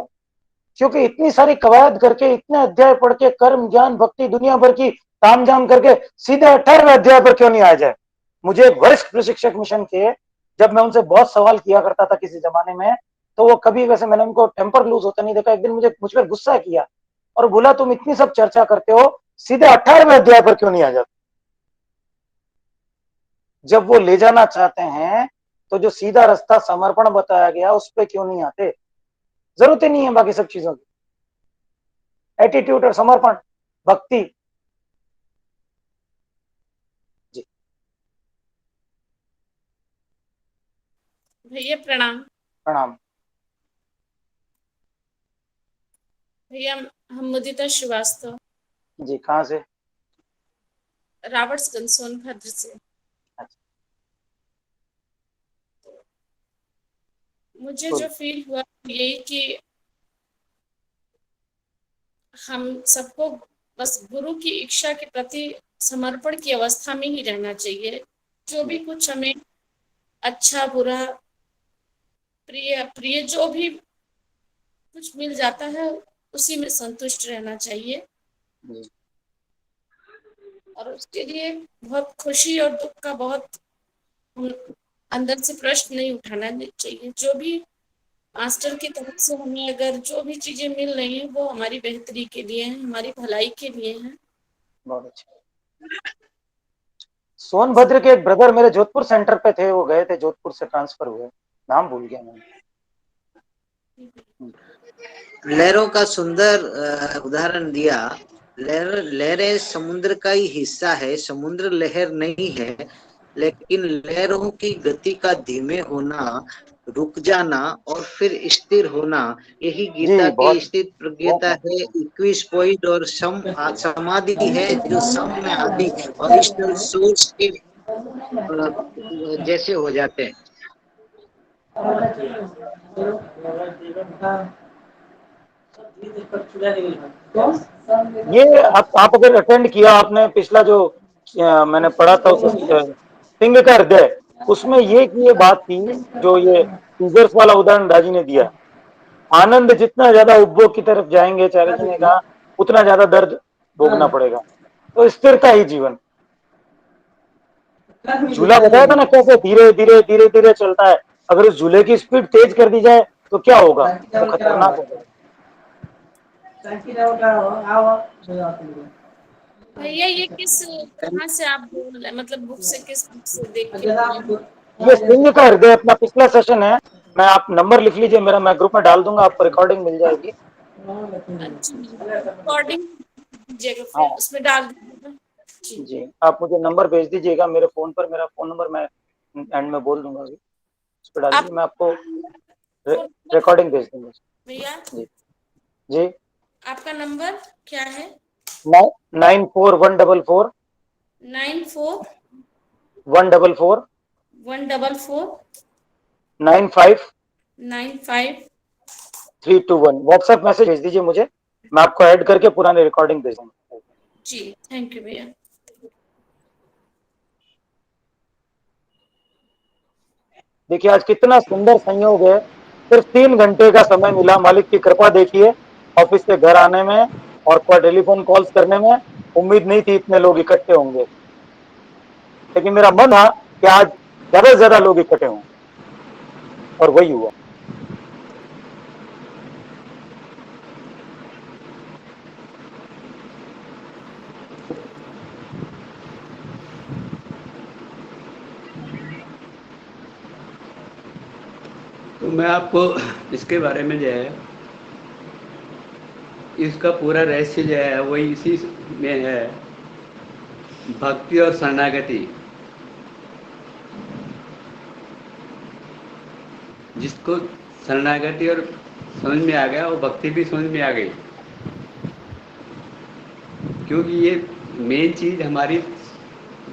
क्योंकि इतनी सारी कवायद करके, इतने अध्याय पढ़ के, कर्म ज्ञान भक्ति दुनिया भर की तामझाम करके सीधे 18वें अध्याय पर क्यों नहीं आ जाए? मुझे एक वरिष्ठ प्रशिक्षक मिशन के, जब मैं उनसे बहुत सवाल किया करता था किसी जमाने में, तो वो कभी, वैसे मैंने उनको टेम्पर लूज होता नहीं देखा, एक दिन मुझ पर गुस्सा किया और बोला तुम इतनी सब चर्चा करते हो, सीधे 18वें अध्याय पर क्यों नहीं आ जाते? जब वो ले जाना चाहते हैं तो जो सीधा रास्ता समर्पण बताया गया उस पर क्यों नहीं आते? जरूरत ही नहीं है बाकी सब चीजों की, एटीट्यूड और समर्पण, भक्ति। जी भैया प्रणाम। प्रणाम। भैया हम मुदिता श्रीवास्तव, जी कहाँ से? राबर्ट्सगंज सोनभद्र से। अच्छा। मुझे cool। जो फील हुआ यही कि हम सबको बस गुरु की इच्छा के प्रति समर्पण की अवस्था में ही रहना चाहिए। जो भी कुछ हमें अच्छा बुरा प्रिय अप्रिय जो भी कुछ मिल जाता है उसी में संतुष्ट रहना चाहिए, जी और उसके लिए बहुत खुशी और दुख का बहुत अंदर से प्रश्न नहीं उठाना चाहिए। जो भी मास्टर की तरफ से हमें अगर जो भी चीजें मिल रही हैं वो हमारी बेहतरी के लिए हैं, हमारी भलाई के लिए हैं। बहुत अच्छा। सोनभद्र के एक ब्रदर मेरे जोधपुर सेंटर पे थे, वो गए थे, जोधपुर से ट्रांसफर हुए, नाम भूल गया मैंने। लहरों का सुंदर उदाहरण दिया। लहरें समुद्र का ही हिस्सा है, समुद्र लहर नहीं है, लेकिन लहरों की गति का धीमे होना, रुक जाना और फिर स्थिर होना, यही गीता जी की बहुत स्थित बहुत प्रज्ञता है। महत्वपूर्ण। 21 पॉइंट और समाधि है जो सम में आदि और ईश्वर सोर्स के जैसे हो जाते हैं। ये आप अगर अटेंड किया आपने, पिछला जो मैंने पढ़ा था उस सिंह का हृदय, उसमें ये बात थी, जो ये सीजर्स वाला उदाहरण दाजी ने दिया। आनंद जितना ज्यादा उपभोग की तरफ जाएंगे, चार्य जी ने कहा, उतना ज्यादा दर्द भोगना पड़ेगा। तो स्थिरता ही जीवन। झूला बताया था ना कैसे धीरे धीरे धीरे धीरे चलता है, अगर उस झूले की स्पीड तेज कर दी जाए तो क्या होगा? वो खतरनाक हो जाएगा। भैया ये किस कहाँ से आप मतलब बुक से, किस बुक से देख के बोले हैं? ये सिंह का हृदय अपना पिछला सेशन है, मैं, आप नंबर लिख लीजिए मेरा, मैं ग्रुप में डाल दूंगा, आपको रिकॉर्डिंग मिल जाएगी। अच्छा, रिकॉर्डिंग दीजिएगा हाँ फिर उसमें डाल दीजिएगा। जी जी, आप मुझे नंबर भेज दीजिएगा मेरे फोन पर, मेरा फोन नंबर मैं एंड में बोल दूंगा अभी, उस पर डाल आप दीजिए, मैं आपको फोन नंबर रिकॉर्डिंग भेज दूंगा। भैया जी जी। आपका नंबर क्या है? 941444 94 144 144 95 95। 321। व्हाट्सएप मैसेज भेज दीजिए मुझे, मैं आपको ऐड करके पुरानी रिकॉर्डिंग भेज दूंगा। जी थैंक यू भैया। देखिए आज कितना सुंदर संयोग है, सिर्फ 3 घंटे का समय मिला, मालिक की कृपा देखिए, ऑफिस से घर आने में और टेलीफोन कॉल्स करने में। उम्मीद नहीं थी इतने लोग इकट्ठे होंगे, लेकिन मेरा मन था कि आज ज्यादा से ज्यादा लोग इकट्ठे हों, और वही हुआ। तो मैं आपको इसके बारे में जो है, इसका पूरा रहस्य जो है वही इसी में है, भक्ति और शरणागति। जिसको शरणागति और समझ में आ गया, वो भक्ति भी समझ में आ गई। क्योंकि ये मेन चीज हमारी,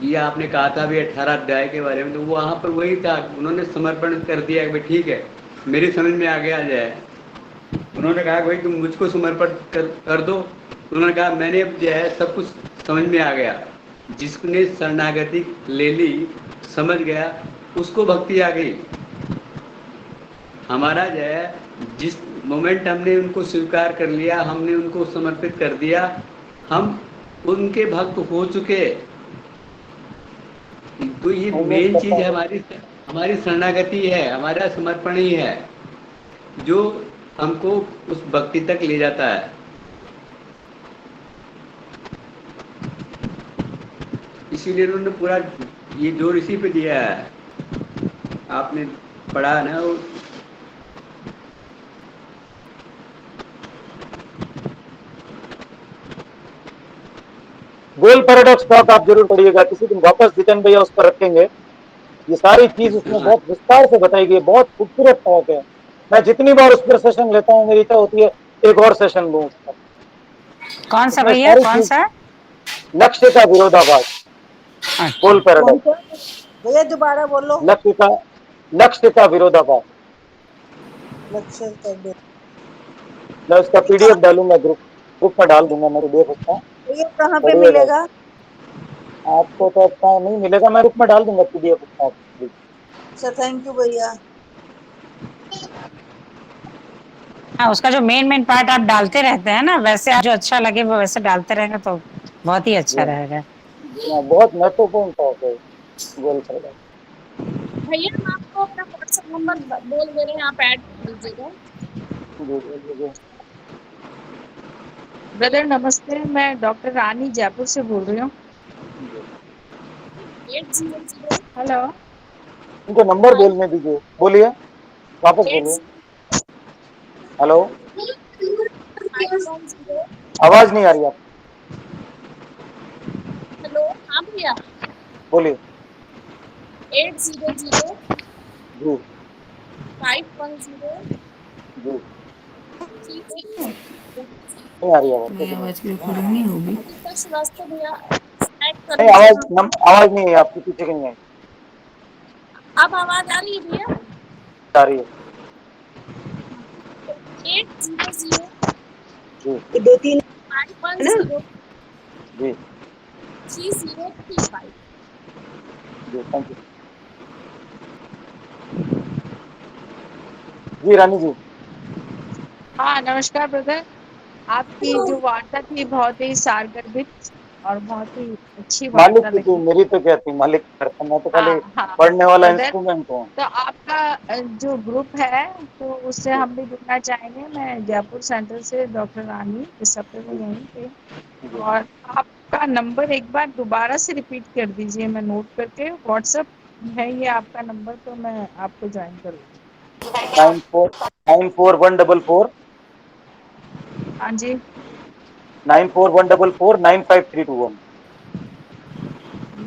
ये आपने कहा था भी 18 अध्याय के बारे में, तो वहां पर वही था, उन्होंने समर्पण कर दिया कि भाई ठीक है, मेरी समझ में आ गया जाए। उन्होंने कहा भाई तुम मुझको समर्पण कर दो। उन्होंने कहा मैंने जो है सब कुछ समझ में आ गया। जिसने शरणागति ले ली, समझ गया, उसको भक्ति आ गई। हमारा जो है, जिस मोमेंट हमने उनको स्वीकार कर लिया, हमने उनको समर्पित कर दिया, हम उनके भक्त हो चुके। तो ये मेन चीज है हमारी शरणागति है, हमारा समर्पण ही है जो हमको उस भक्ति तक ले जाता है। इसीलिए उन्होंने पूरा ये जोर इसी पे दिया है। आपने पढ़ा ना, वो गोल पैराडॉक्स टॉक आप जरूर पढ़िएगा किसी दिन, वापस जितेंद्र भैया उस पर रखेंगे। ये सारी चीज उसमें बहुत विस्तार से बताई गई, बहुत खूबसूरत टॉक है। मैं जितनी बार उस पर सेशन लेता हूँ, मेरी इच्छा होती है एक और सेशन लूं उस पर। कौन सा भैया, कौन सा? लक्ष्य का विरोधाभास, गोल पैराडॉक्स। भैया दोबारा बोलो। लक्ष्य का विरोधाभास। लक्ष्य का मैं उसका पीडीएफ डालूंगा, ग्रुप में डाल दूंगा, मैं देख सकता हूँ। ये कहाँ पे मिलेगा? आपको तो अच्छा नहीं मिलेगा, मैं ग्रुप में डाल दूंगा पीडीएफ उसका। अच्छा, थैंक यू भैया। हाँ, उसका जो मेन पार्ट आप डालते रहते हैं ना, वैसे आप जो अच्छा लगे वो वैसे डालते रहेंगे तो बहुत ही अच्छा रहेगा। बहुत महत्वपूर्ण टॉक है गोल पैराडॉक्स। भैया हम आपको अपना व्हाट्सएप नंबर बोल दे रहे हैं, आप ऐड कर लीजिएगा। ब्रदर नमस्ते, मैं डॉक्टर रानी जयपुर से बोल रही हूँ। 800 हेलो, उनको नंबर बोलने दीजिए, बोलिए, वापस बोलिए। हेलो, आवाज नहीं आ रही आपकी। हेलो, हाँ भैया, बोलिए। 800 जी 510 जी, 3 नहीं आ रही आवाज। आवाज की रिकॉर्डिंग नहीं होगी। श्रीवास्तव भैया नहीं, आवाज नहीं है आपकी, पीछे कहीं है। अब आवाज आ रही है भैया? आ रही है। 800 जी 2-3 510 जी 3035। जी, थैंक यू जी। रानी जी, हाँ नमस्कार ब्रदर। आपकी जो वार्ता थी बहुत ही सारगर्भित और बहुत ही अच्छी मालिक वार्ता की थी, लगी। मेरी तो क्या थी, मालिक करता, मैं तो खाली हाँ, पढ़ने वाला ब्रदर, इंस्ट्रूमेंट हूँ। तो आपका जो ग्रुप है तो उससे हम भी जुड़ना चाहेंगे। मैं जयपुर सेंटर से डॉक्टर रानी, इस हफ्ते में यहीं पे। और आपका नंबर एक बार दोबारा से रिपीट कर दीजिए, मैं नोट करके, व्हाट्सएप है ये आपका नंबर, तो मैं आपको ज्वाइन करूँगी। 949144 हाँ जी, 949144 95321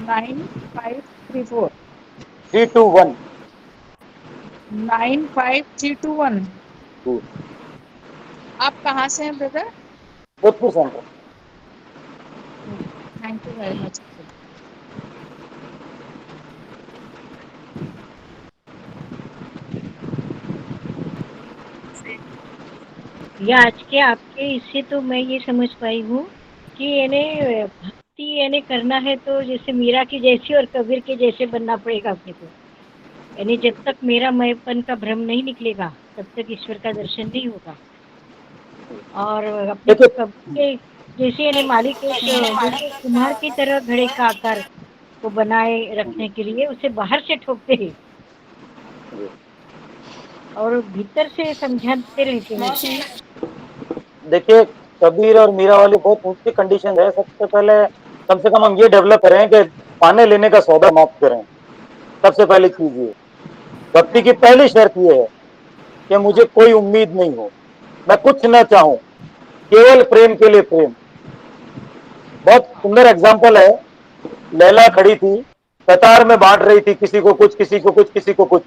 9534 321 95321। आप कहाँ से हैं brother? Jodhpur centre. Thank you very much. या आज के आपके इससे तो मैं ये समझ पाई हूँ कि यानी भक्ति यानी करना है तो जैसे मीरा की जैसी और कबीर के जैसे बनना पड़ेगा अपने को। यानी जब तक मेरा मैंपन का भ्रम नहीं निकलेगा तब तक ईश्वर का दर्शन नहीं होगा। और अपने को कभी के जैसे यानी मालिक एक जैसे कुम्हार की तरह घड़े का आकार को बनाए रखने के लिए उसे बाहर से ठोकते हैं और भीतर से समझाते रहते हैं। देखिए, कबीर और मीरा वाली बहुत ऊंची कंडीशन है। सबसे पहले कम से कम हम ये डेवलप करें कि पाने लेने का सौदा माफ करें। सबसे पहली चीज ये, भक्ति की पहली शर्त ये है कि मुझे कोई उम्मीद नहीं हो, मैं कुछ ना चाहूं, केवल प्रेम के लिए प्रेम। बहुत सुंदर एग्जाम्पल है, लैला खड़ी थी, कतार में बांट रही थी, किसी को कुछ, किसी को कुछ, किसी को कुछ।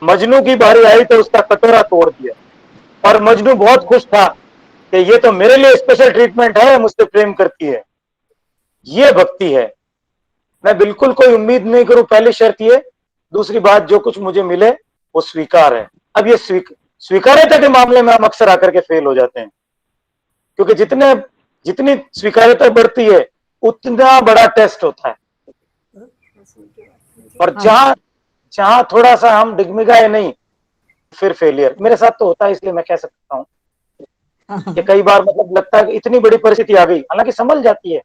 मजनू की बारी आई तो उसका कटोरा तोड़ दिया, और मजनू बहुत खुश था कि ये तो मेरे लिए स्पेशल ट्रीटमेंट है, मुझसे प्रेम करती है। ये भक्ति है। मैं बिल्कुल कोई उम्मीद नहीं करूं, पहली शर्त ये। दूसरी बात, जो कुछ मुझे मिले वो स्वीकार है। अब ये स्वीकार्यता के मामले में हम अक्सर आकर के फेल हो जाते हैं, क्योंकि जितनी स्वीकार्यता बढ़ती है उतना बड़ा टेस्ट होता है। और जहां थोड़ा सा हम डिगमिगाए नहीं, फिर फेलियर। मेरे साथ तो होता है, इसलिए मैं कह सकता हूं कि कई बार मतलब लगता है कि इतनी बड़ी परिस्थिति आ गई, हालांकि संभल जाती है,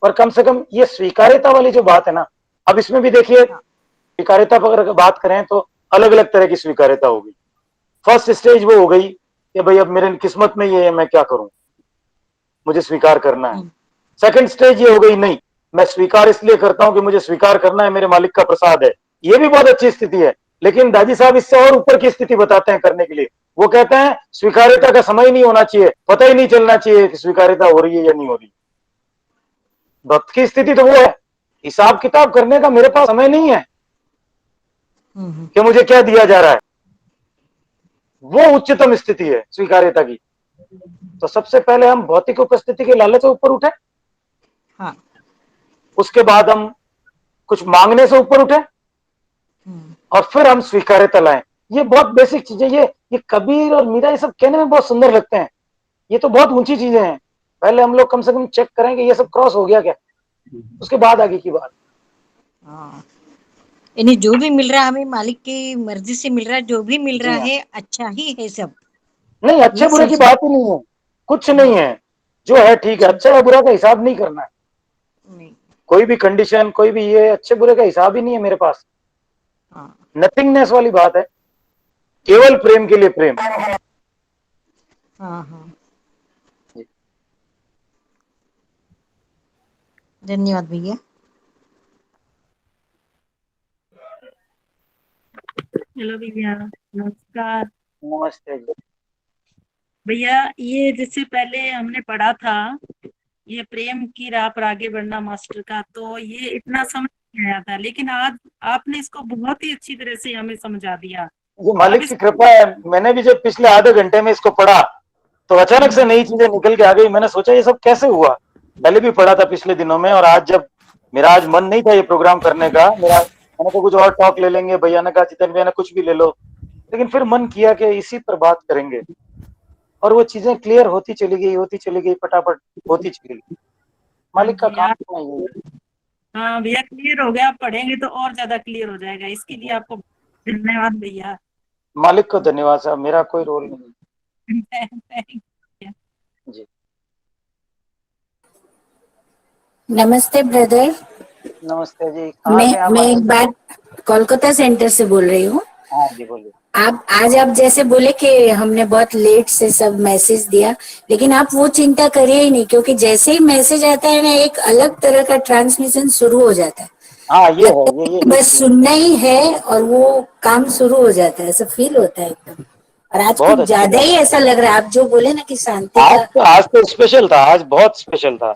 पर कम से कम ये स्वीकार्यता वाली जो बात है ना, अब इसमें भी देखिए, स्वीकार्यता पर अगर बात करें तो अलग अलग तरह की स्वीकार्यता होगी। फर्स्ट स्टेज वो हो गई कि भाई अब मेरे किस्मत में ये है, मैं क्या करूं, मुझे स्वीकार करना है। सेकंड स्टेज ये हो गई, नहीं, मैं स्वीकार इसलिए करता हूं कि मुझे स्वीकार करना है, मेरे मालिक का प्रसाद है। ये भी बहुत अच्छी स्थिति है, लेकिन दादी साहब इससे और ऊपर की स्थिति बताते हैं करने के लिए। वो कहते हैं स्वीकार्यता का समय ही नहीं होना चाहिए, पता ही नहीं चलना चाहिए कि स्वीकार्यता हो रही है या नहीं हो रही। भक्त की स्थिति तो वो है, हिसाब किताब करने का मेरे पास समय नहीं है कि मुझे क्या दिया जा रहा है। वो उच्चतम स्थिति है स्वीकार्यता की। तो सबसे पहले हम भौतिक उपस्थिति के लालच से ऊपर उठे, हाँ। उसके बाद हम कुछ मांगने से ऊपर उठे, और फिर हम स्वीकार्यता लाएं। ये बहुत बेसिक चीजें, ये कबीर और मीरा ये सब कहने में बहुत सुंदर लगते हैं, ये तो बहुत ऊंची चीजें हैं। पहले हम लोग कम से कम चेक करें कि ये सब क्रॉस हो गया क्या, उसके बाद आगे की बात। यानी जो भी मिल रहा है हमें मालिक की मर्जी से मिल रहा है, जो भी मिल रहा है अच्छा ही है सब। नहीं, अच्छे बुरे की बात ही नहीं है, कुछ नहीं है, जो है ठीक है। अच्छा या बुरा का हिसाब नहीं करना है, कोई भी कंडीशन, कोई भी ये अच्छे बुरे का हिसाब ही नहीं है मेरे पास। नथिंगनेस वाली बात है, केवल प्रेम के लिए प्रेम। धन्यवाद भैया। हेलो भैया, नमस्कार। नमस्ते जी। भैया, ये जिससे पहले हमने पढ़ा था, ये प्रेम की राह पर आगे बढ़ना मास्टर का, तो ये इतना समझ नहीं आया था, लेकिन आज आपने इसको बहुत ही अच्छी तरह से हमें समझा दिया। ये मालिक की कृपा है। मैंने भी जब पिछले आधे घंटे में इसको पढ़ा तो अचानक से नई चीजें निकल के आ गई। मैंने सोचा ये सब कैसे हुआ, पहले भी पढ़ा था पिछले दिनों में, और आज जब मेरा आज मन नहीं था ये प्रोग्राम करने का, मैंने तो कुछ और टॉक ले लेंगे, भैया ने कहा जितन भैया ने कुछ भी ले लो, लेकिन फिर मन किया कि इसी पर बात करेंगे, और वो चीजें क्लियर होती चली गई, फटाफट होती चली गई। मालिक का काम तो नहीं है। हाँ भैया, क्लियर हो गया, आप पढ़ेंगे तो और ज्यादा क्लियर हो जाएगा, इसके लिए आपको धन्यवाद भैया। मालिक को धन्यवाद साहब, मेरा कोई रोल नहीं जी। नमस्ते ब्रदर। नमस्ते जी। मैं एक बात कोलकाता सेंटर से बोल रही हूँ। हाँ जी, बोलिए। आप जैसे बोले कि हमने बहुत लेट से सब मैसेज दिया, लेकिन आप वो चिंता करिए ही नहीं, क्योंकि जैसे ही मैसेज आता है ना, एक अलग तरह का ट्रांसमिशन शुरू हो जाता है। हाँ, ये है, ये बस सुनना ही है और वो काम शुरू हो जाता है, ऐसा फील होता है एकदम। और आज कुछ ज्यादा ही ऐसा लग रहा है, आप जो बोले ना कि शांति का, आज तो स्पेशल था, आज बहुत स्पेशल था।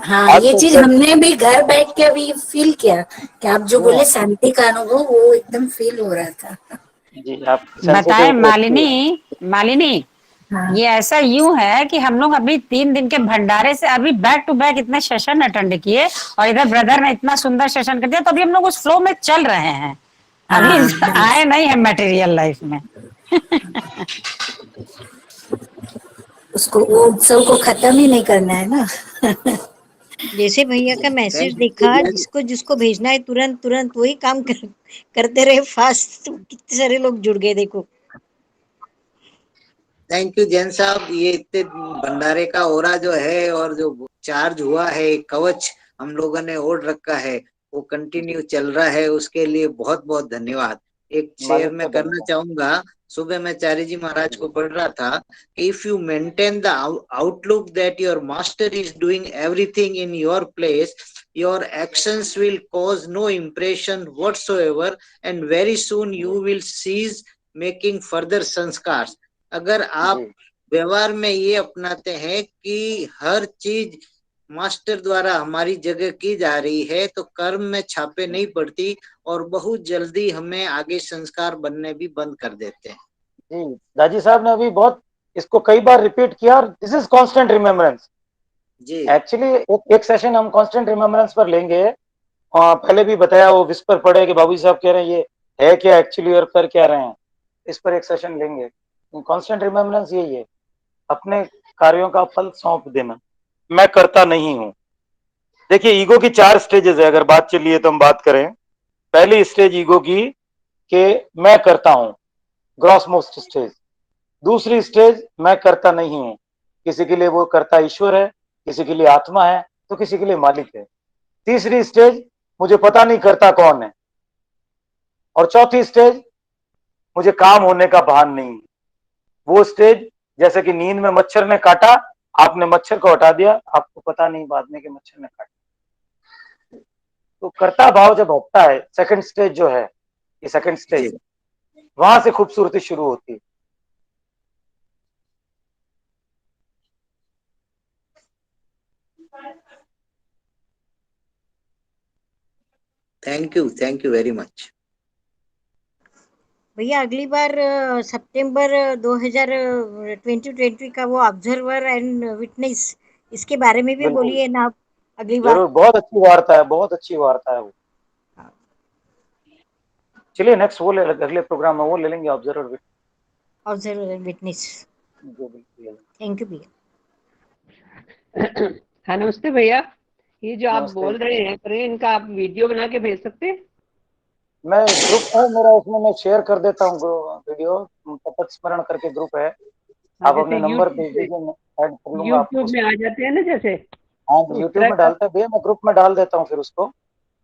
हाँ, ये चीज हमने भी घर बैठ के अभी फील किया कि आप जो बोले शांति का अनुभव, वो एकदम फील हो रहा था जी। आप बताए मालिनी, ये ऐसा यूं है कि हम लोग अभी 3 दिन के भंडारे से अभी बैक टू बैक इतने सेशन अटेंड किए, और इधर ब्रदर ने इतना सुंदर सेशन कर दिया, तो अभी हम लोग उस फ्लो में चल रहे हैं, अभी आए नहीं है मटेरियल लाइफ में। उसको, वो उत्सव को खत्म ही नहीं करना है ना। जैसे भैया का मैसेज देखा, जिसको जिसको भेजना है तुरंत तुरंत वही काम करते रहे फास्ट, तो कितने सारे लोग जुड़ गए देखो। थैंक यू जैन साहब, ये इतने भंडारे का ओरा जो है और जो चार्ज हुआ है, कवच हम लोगों ने ओढ़ रखा है, वो कंटिन्यू चल रहा है, उसके लिए बहुत बहुत धन्यवाद। एक शेयर मैं करना चाहूंगा, सुबह मैं चारी जी महाराज को पढ़ रहा था, if you maintain the outlook that your master is doing everything in your place, your actions will cause no impression whatsoever and very soon you will cease making further संस्कार। अगर आप व्यवहार में ये अपनाते हैं कि हर चीज मास्टर द्वारा हमारी जगह की जा रही है, तो कर्म में छापे नहीं पड़ती और बहुत जल्दी हमें आगे संस्कार बनने भी बंद कर देते हैं। जी, दाजी साहब ने अभी बहुत इसको कई बार रिपीट किया, और दिस इज कांस्टेंट रिमेम्बरेंस। जी एक्चुअली एक सेशन हम कांस्टेंट रिमेम्बरेंस पर लेंगे। पहले भी बताया, वो विस्पर पड़े कि बाबू साहब कह रहे हैं ये है क्या एक्चुअली और कर क्या रहे हैं, इस पर एक सेशन लेंगे। कांस्टेंट रिमेम्बरेंस यही है, अपने कार्यों का फल सौंप देना, मैं करता नहीं हूं। देखिए, ईगो की 4 स्टेजेस है, अगर बात चलिए तो हम बात करें। पहली स्टेज ईगो की कि मैं करता हूं, ग्रॉस मोस्ट स्टेज। दूसरी स्टेज मैं करता नहीं हूं, किसी के लिए वो करता ईश्वर है, किसी के लिए आत्मा है, तो किसी के लिए मालिक है। तीसरी स्टेज मुझे पता नहीं करता कौन है, और चौथी स्टेज मुझे काम होने का भान नहीं। वो स्टेज जैसे कि नींद में मच्छर ने काटा, आपने मच्छर को हटा दिया, आपको पता नहीं बाद में कि मच्छर ने काटा। तो कर्ता भाव जब हटता है, सेकंड स्टेज जो है, ये सेकंड स्टेज, वहां से खूबसूरती शुरू होती है। Thank you very much. भैया अगली बार सितंबर 2020 का वो ऑब्जर्वर एंड विटनेस, इसके बारे में भी बोलिए ना आप अगली बार। जरूर, बहुत अच्छी वार्ता है, बहुत अच्छी वार्ता है वो। चलिए नेक्स्ट वो ले, अगले प्रोग्राम में वो ले लेंगे, ऑब्जर्वर विटनेस। थैंक यू भैया। हाँ नमस्ते भैया, ये जो आप नमस्ते। बोल रहे हैं इनका आप वीडियो बना के भेज सकते हैं? मैं ग्रुप है मेरा, उसमें मैं शेयर कर देता हूँ वीडियो, तपत स्मरण करके ग्रुप है, आप अपने नंबर भेज दीजिए, मैं ऐड कर लूंगा आपको। यूट्यूब में आ जाते हैं ना जैसे? हाँ, यूट्यूब में डालते हैं भैया, मैं ग्रुप में डाल देता हूँ, फिर उसको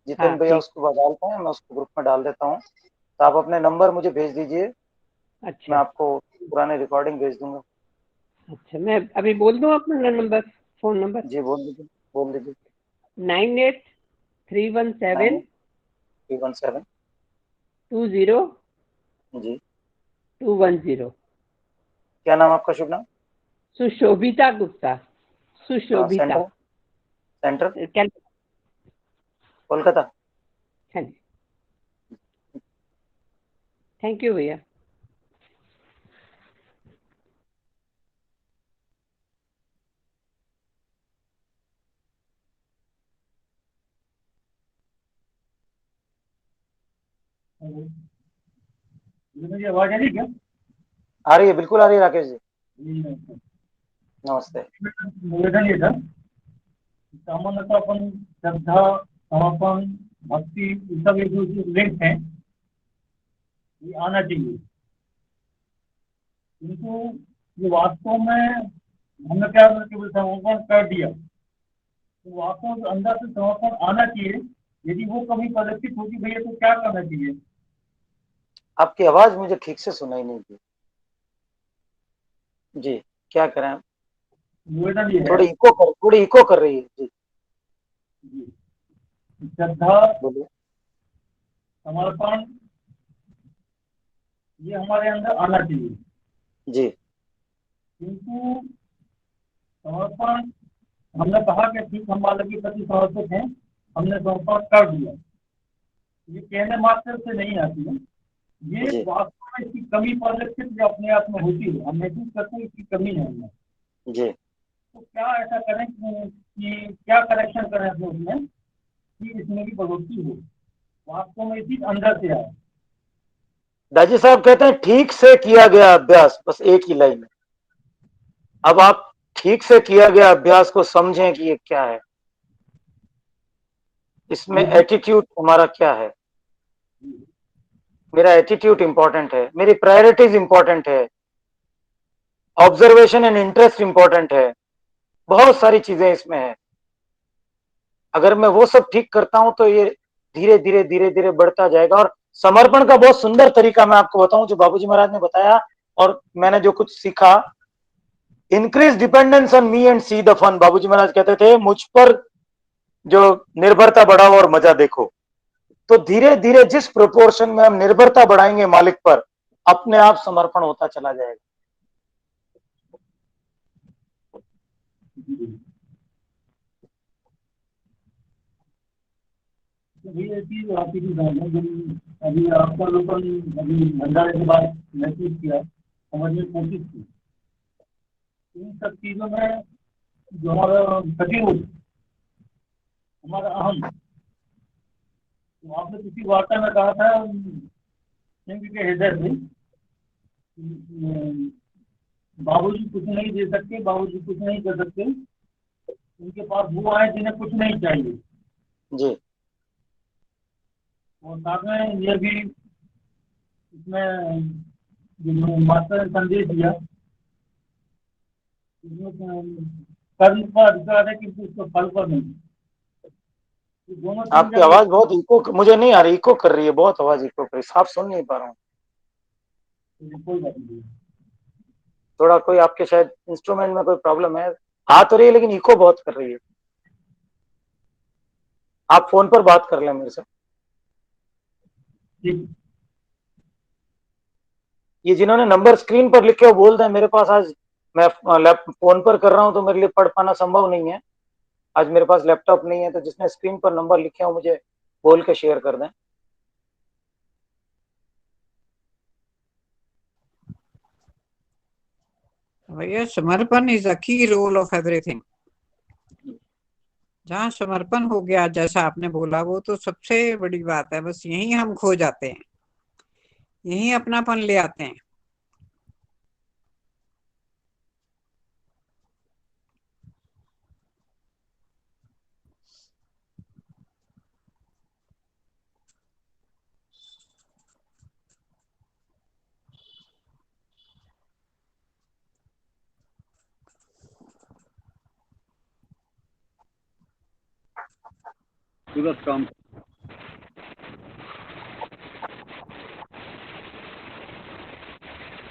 जितेंद्र भैया उसको डालते हैं, मैं उसको ग्रुप में डाल देता हूँ। तो आप अपने नंबर मुझे भेज दीजिए, अच्छा, मैं आपको पुराने रिकॉर्डिंग भेज दूंगा। अच्छा, मैं अभी बोल दूं अपना नंबर, फोन नंबर? जी बोल दीजिए, बोल दीजिए। 9831720210 जी। 210। क्या नाम आपका, शुभ नाम? सुशोभिता गुप्ता। सुशोभिता। सेंटर कोलकाता। हाँ जी, थैंक यू भैया। आवाज आ रही है क्या? आ रही है, बिल्कुल आ रही है राकेश जी, नमस्ते। निवेदन ये था, सामान्यतः अपन श्रद्धा, समर्पण, भक्ति, ये सब एक दूसरे से लिंक है, ये आना चाहिए। किंतु ये वास्तव में हमने क्या केवल समर्पण कर दिया, तो वास्तव में अंदर से समर्पण आना चाहिए। यदि वो कमी प्रदर्शित होगी भैया, तो क्या करना चाहिए? आपकी आवाज मुझे ठीक से सुनाई नहीं दी जी, क्या करें? निवेदन ये है, थोड़ी इको कर रही है जी। श्रद्धा, बोलिए। समर्पण, ये हमारे अंदर आना चाहिए जी। किंतु समर्पण, हमने कहा कि ठीक हम बालक के प्रति समर्पित हैं, हमने समर्पण कर दिया, ये कहने मात्र से नहीं आती है, ये वास्तव में इसकी कमी परिलक्षित जो अपने आप में होती है, हम महसूस करते हैं इसकी कमी है हमें जी। तो क्या ऐसा करें कि क्या करेक्शन करें अपने उसमें कि इसमें भी बढ़ोतरी हो, वास्तव में इसी अंदर से आए। दाजी साहब कहते हैं ठीक से किया गया अभ्यास, बस एक ही लाइन है। अब आप ठीक से किया गया अभ्यास को समझें कि ये क्या है। इसमें एटीट्यूड हमारा क्या है। मेरा एटीट्यूड इंपॉर्टेंट है, मेरी प्रायोरिटीज इंपॉर्टेंट है, ऑब्जर्वेशन एंड इंटरेस्ट इंपॉर्टेंट है, बहुत सारी चीजें इसमें है। अगर मैं वो सब ठीक करता हूं तो ये धीरे धीरे धीरे धीरे बढ़ता जाएगा। और समर्पण का बहुत सुंदर तरीका मैं आपको बताऊं जो बाबूजी महाराज ने बताया और मैंने जो कुछ सीखा, increase dependence on me and see the fun. Babuji Maharaj कहते थे मुझ पर जो निर्भरता बढ़ाओ और मजा देखो। तो धीरे धीरे जिस प्रोपोर्शन में हम निर्भरता बढ़ाएंगे मालिक पर, अपने आप समर्पण होता चला जाएगा। ये चीज आपकी भी ध्यान है, अभी आपका लोकल अभी भंडारे के बाद महसूस किया, समझने की कोशिश की, इन सब चीजों में जो हमारा सचिव हमारा अहम, तो आपने किसी वार्ता में कहा था सिंह के हृदय से बाबूजी कुछ नहीं दे सकते, बाबूजी कुछ नहीं कर सकते, उनके पास वो आए जिन्हें कुछ नहीं चाहिए जी। और साथ में ये भी इसमें जो मास्टर ने संदेश दिया, कर्म पर अधिकार है किंतु उसको फल पर नहीं। दोनों आपकी आवाज बहुत इको, मुझे नहीं आ रही, इको कर रही है, बहुत आवाज इको कर रही है, साफ सुन नहीं पा रहा हूँ। कोई बात नहीं, थोड़ा कोई आपके शायद इंस्ट्रूमेंट में कोई प्रॉब्लम है, आ तो रही है लेकिन इको बहुत कर रही है। आप फोन पर बात कर लें मेरे से। ये जिन्होंने नंबर स्क्रीन पर लिखे हो बोल दें, मेरे पास आज मैं फोन पर कर रहा हूं तो मेरे लिए पढ़ पाना संभव नहीं है, आज मेरे पास लैपटॉप नहीं है। तो जिसने स्क्रीन पर नंबर लिखे हो मुझे बोल के शेयर कर दें। भैया समर्पण इज अ की रोल ऑफ एवरीथिंग। जहाँ समर्पण हो गया जैसा आपने बोला, वो तो सबसे बड़ी बात है। बस यही हम खो जाते हैं, यही अपनापन ले आते हैं।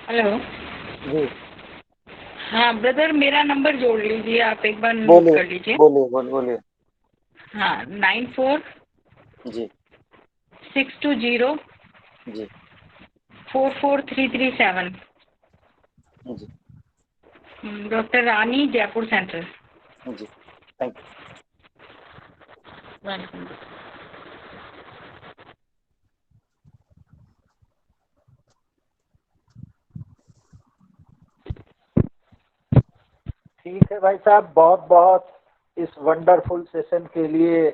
हेलो। जी हाँ ब्रदर, मेरा नंबर जोड़ लीजिए, आप एक बार नोट बोलिए कर लीजिए। बोलिए। हाँ 94 जी 620 जी 44337। जी डॉक्टर रानी, जयपुर सेंट्रल। जी, थैंक यू। वेलकम। ठीक है भाई साहब, बहुत बहुत इस वंडरफुल सेशन के लिए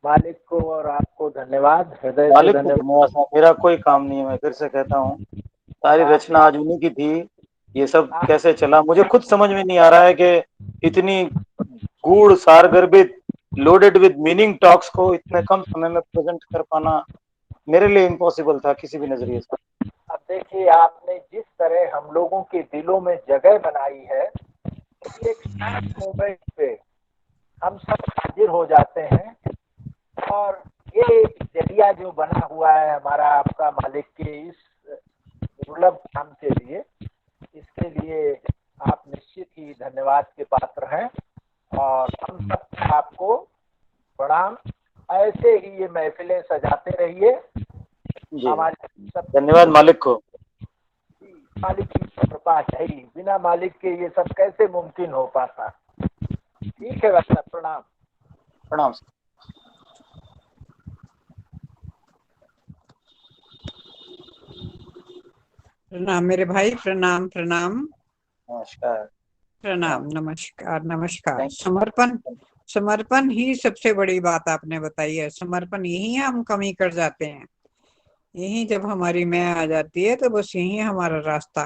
मालिक को और आपको धन्यवाद, हृदय से मालिक को धन्यवाद। धन्यवाद साहब, मेरा कोई काम नहीं है। मैं फिर से कहता हूँ सारी रचना आज उन्हीं की थी। ये सब कैसे चला मुझे खुद समझ में नहीं आ रहा है कि इतनी गूढ़ सारगर्भित लोडेड विद मीनिंग टॉक्स को इतने कम समय में प्रेजेंट कर पाना मेरे लिए इम्पॉसिबल था किसी भी नजरिए से। अब देखिए, आपने जिस तरह हम लोगों के दिलों में जगह बनाई है, एक शार्ट मोमेंट पे हम सब हाजिर हो जाते हैं। और ये जरिया जो बना हुआ है हमारा आपका मालिक के इस दुर्लभ काम के लिए, इसके लिए आप निश्चित ही धन्यवाद के पात्र हैं। और हम सब आपको प्रणाम। ऐसे ही ये महफिलें सजाते रहिए। हमारे सब धन्यवाद मालिक को। मालिक की कृपा है ही, बिना मालिक के ये सब कैसे मुमकिन हो पाता। ठीक है बच्चा, प्रणाम। प्रणाम। प्रणाम मेरे भाई, प्रणाम प्रणाम। नमस्कार। प्रणाम, नमस्कार नमस्कार। समर्पण ही सबसे बड़ी बात आपने बताई है। समर्पण, यही हम कमी कर जाते हैं। यही जब हमारी मैं आ जाती है तो बस यही हमारा रास्ता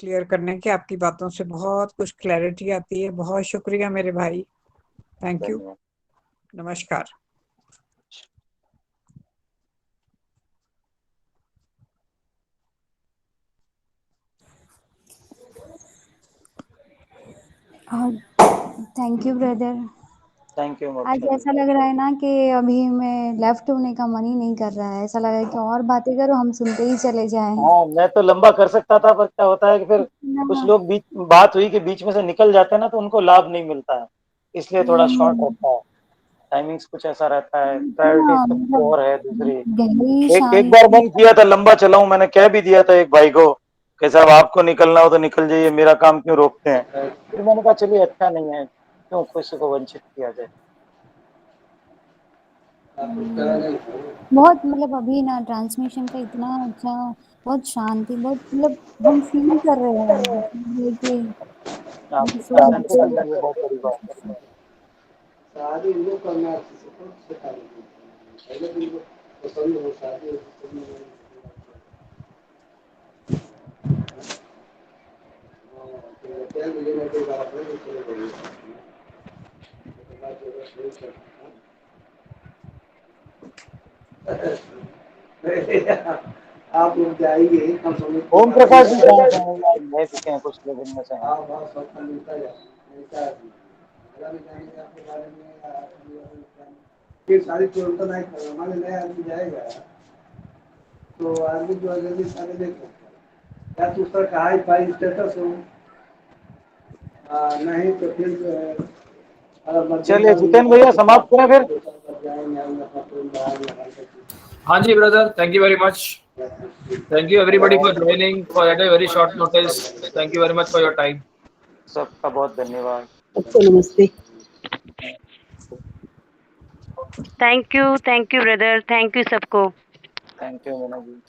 क्लियर करने की। आपकी बातों से बहुत कुछ क्लैरिटी आती है। बहुत शुक्रिया मेरे भाई, थैंक यू। नमस्कार। Thank you brother. Thank you आज ऐसा लग रहा है ना कि अभी मैं लेफ्ट होने का मन ही नहीं कर रहा है। ऐसा लग रहा है कि और बातें करो, हम सुनते ही चले जाएं। हाँ, मैं तो लंबा कर सकता था, पर क्या होता है कि फिर कुछ लोग बात हुई कि बीच में से निकल जाते हैं ना, तो उनको लाभ नहीं मिलता है, इसलिए थोड़ा शॉर्ट रहता है। टाइमिंग्स कुछ ऐसा रहता है, प्रायोरिटीज तो कुछ और है दूसरी। गहरी एक बार मन किया था लंबा चलाऊं, मैंने कह भी दिया था एक भाई को कि साहब आपको निकलना हो तो निकल जाइए, मेरा काम क्यों रोकते हैं। फिर मैंने कहा चलिए अच्छा नहीं है, क्यों किसी को वंचित किया जाए। बहुत मतलब अभी ना ट्रांसमिशन का इतना अच्छा, बहुत शांति, बहुत मतलब हम फील कर रहे हैं कि आपकी प्रेजेंस के लिए बहुत बड़ी बात है। आप लोग जाइए, हम समझ ओम प्रकाश जी कहाँ से हैं? नए दिखे हैं कुछ लोग, इनमें से हैं। ये सारी प्रवर्तन है, हमारे नया आदमी जाएगा तो आदमी जो है जल्दी सारे देख सकता है, या तो उसका कहा फाइल स्टेटस हो, नहीं तो फिर जो है चलिए जितेंद्र भैया समाप्त करें फिर। हाँ जी brother, thank you very much. Thank you everybody for joining for at a very short notice. Thank you very much for your time. सबका बहुत धन्यवाद। नमस्ते। Thank you brother, thank you सबको। Thank you Meena ji.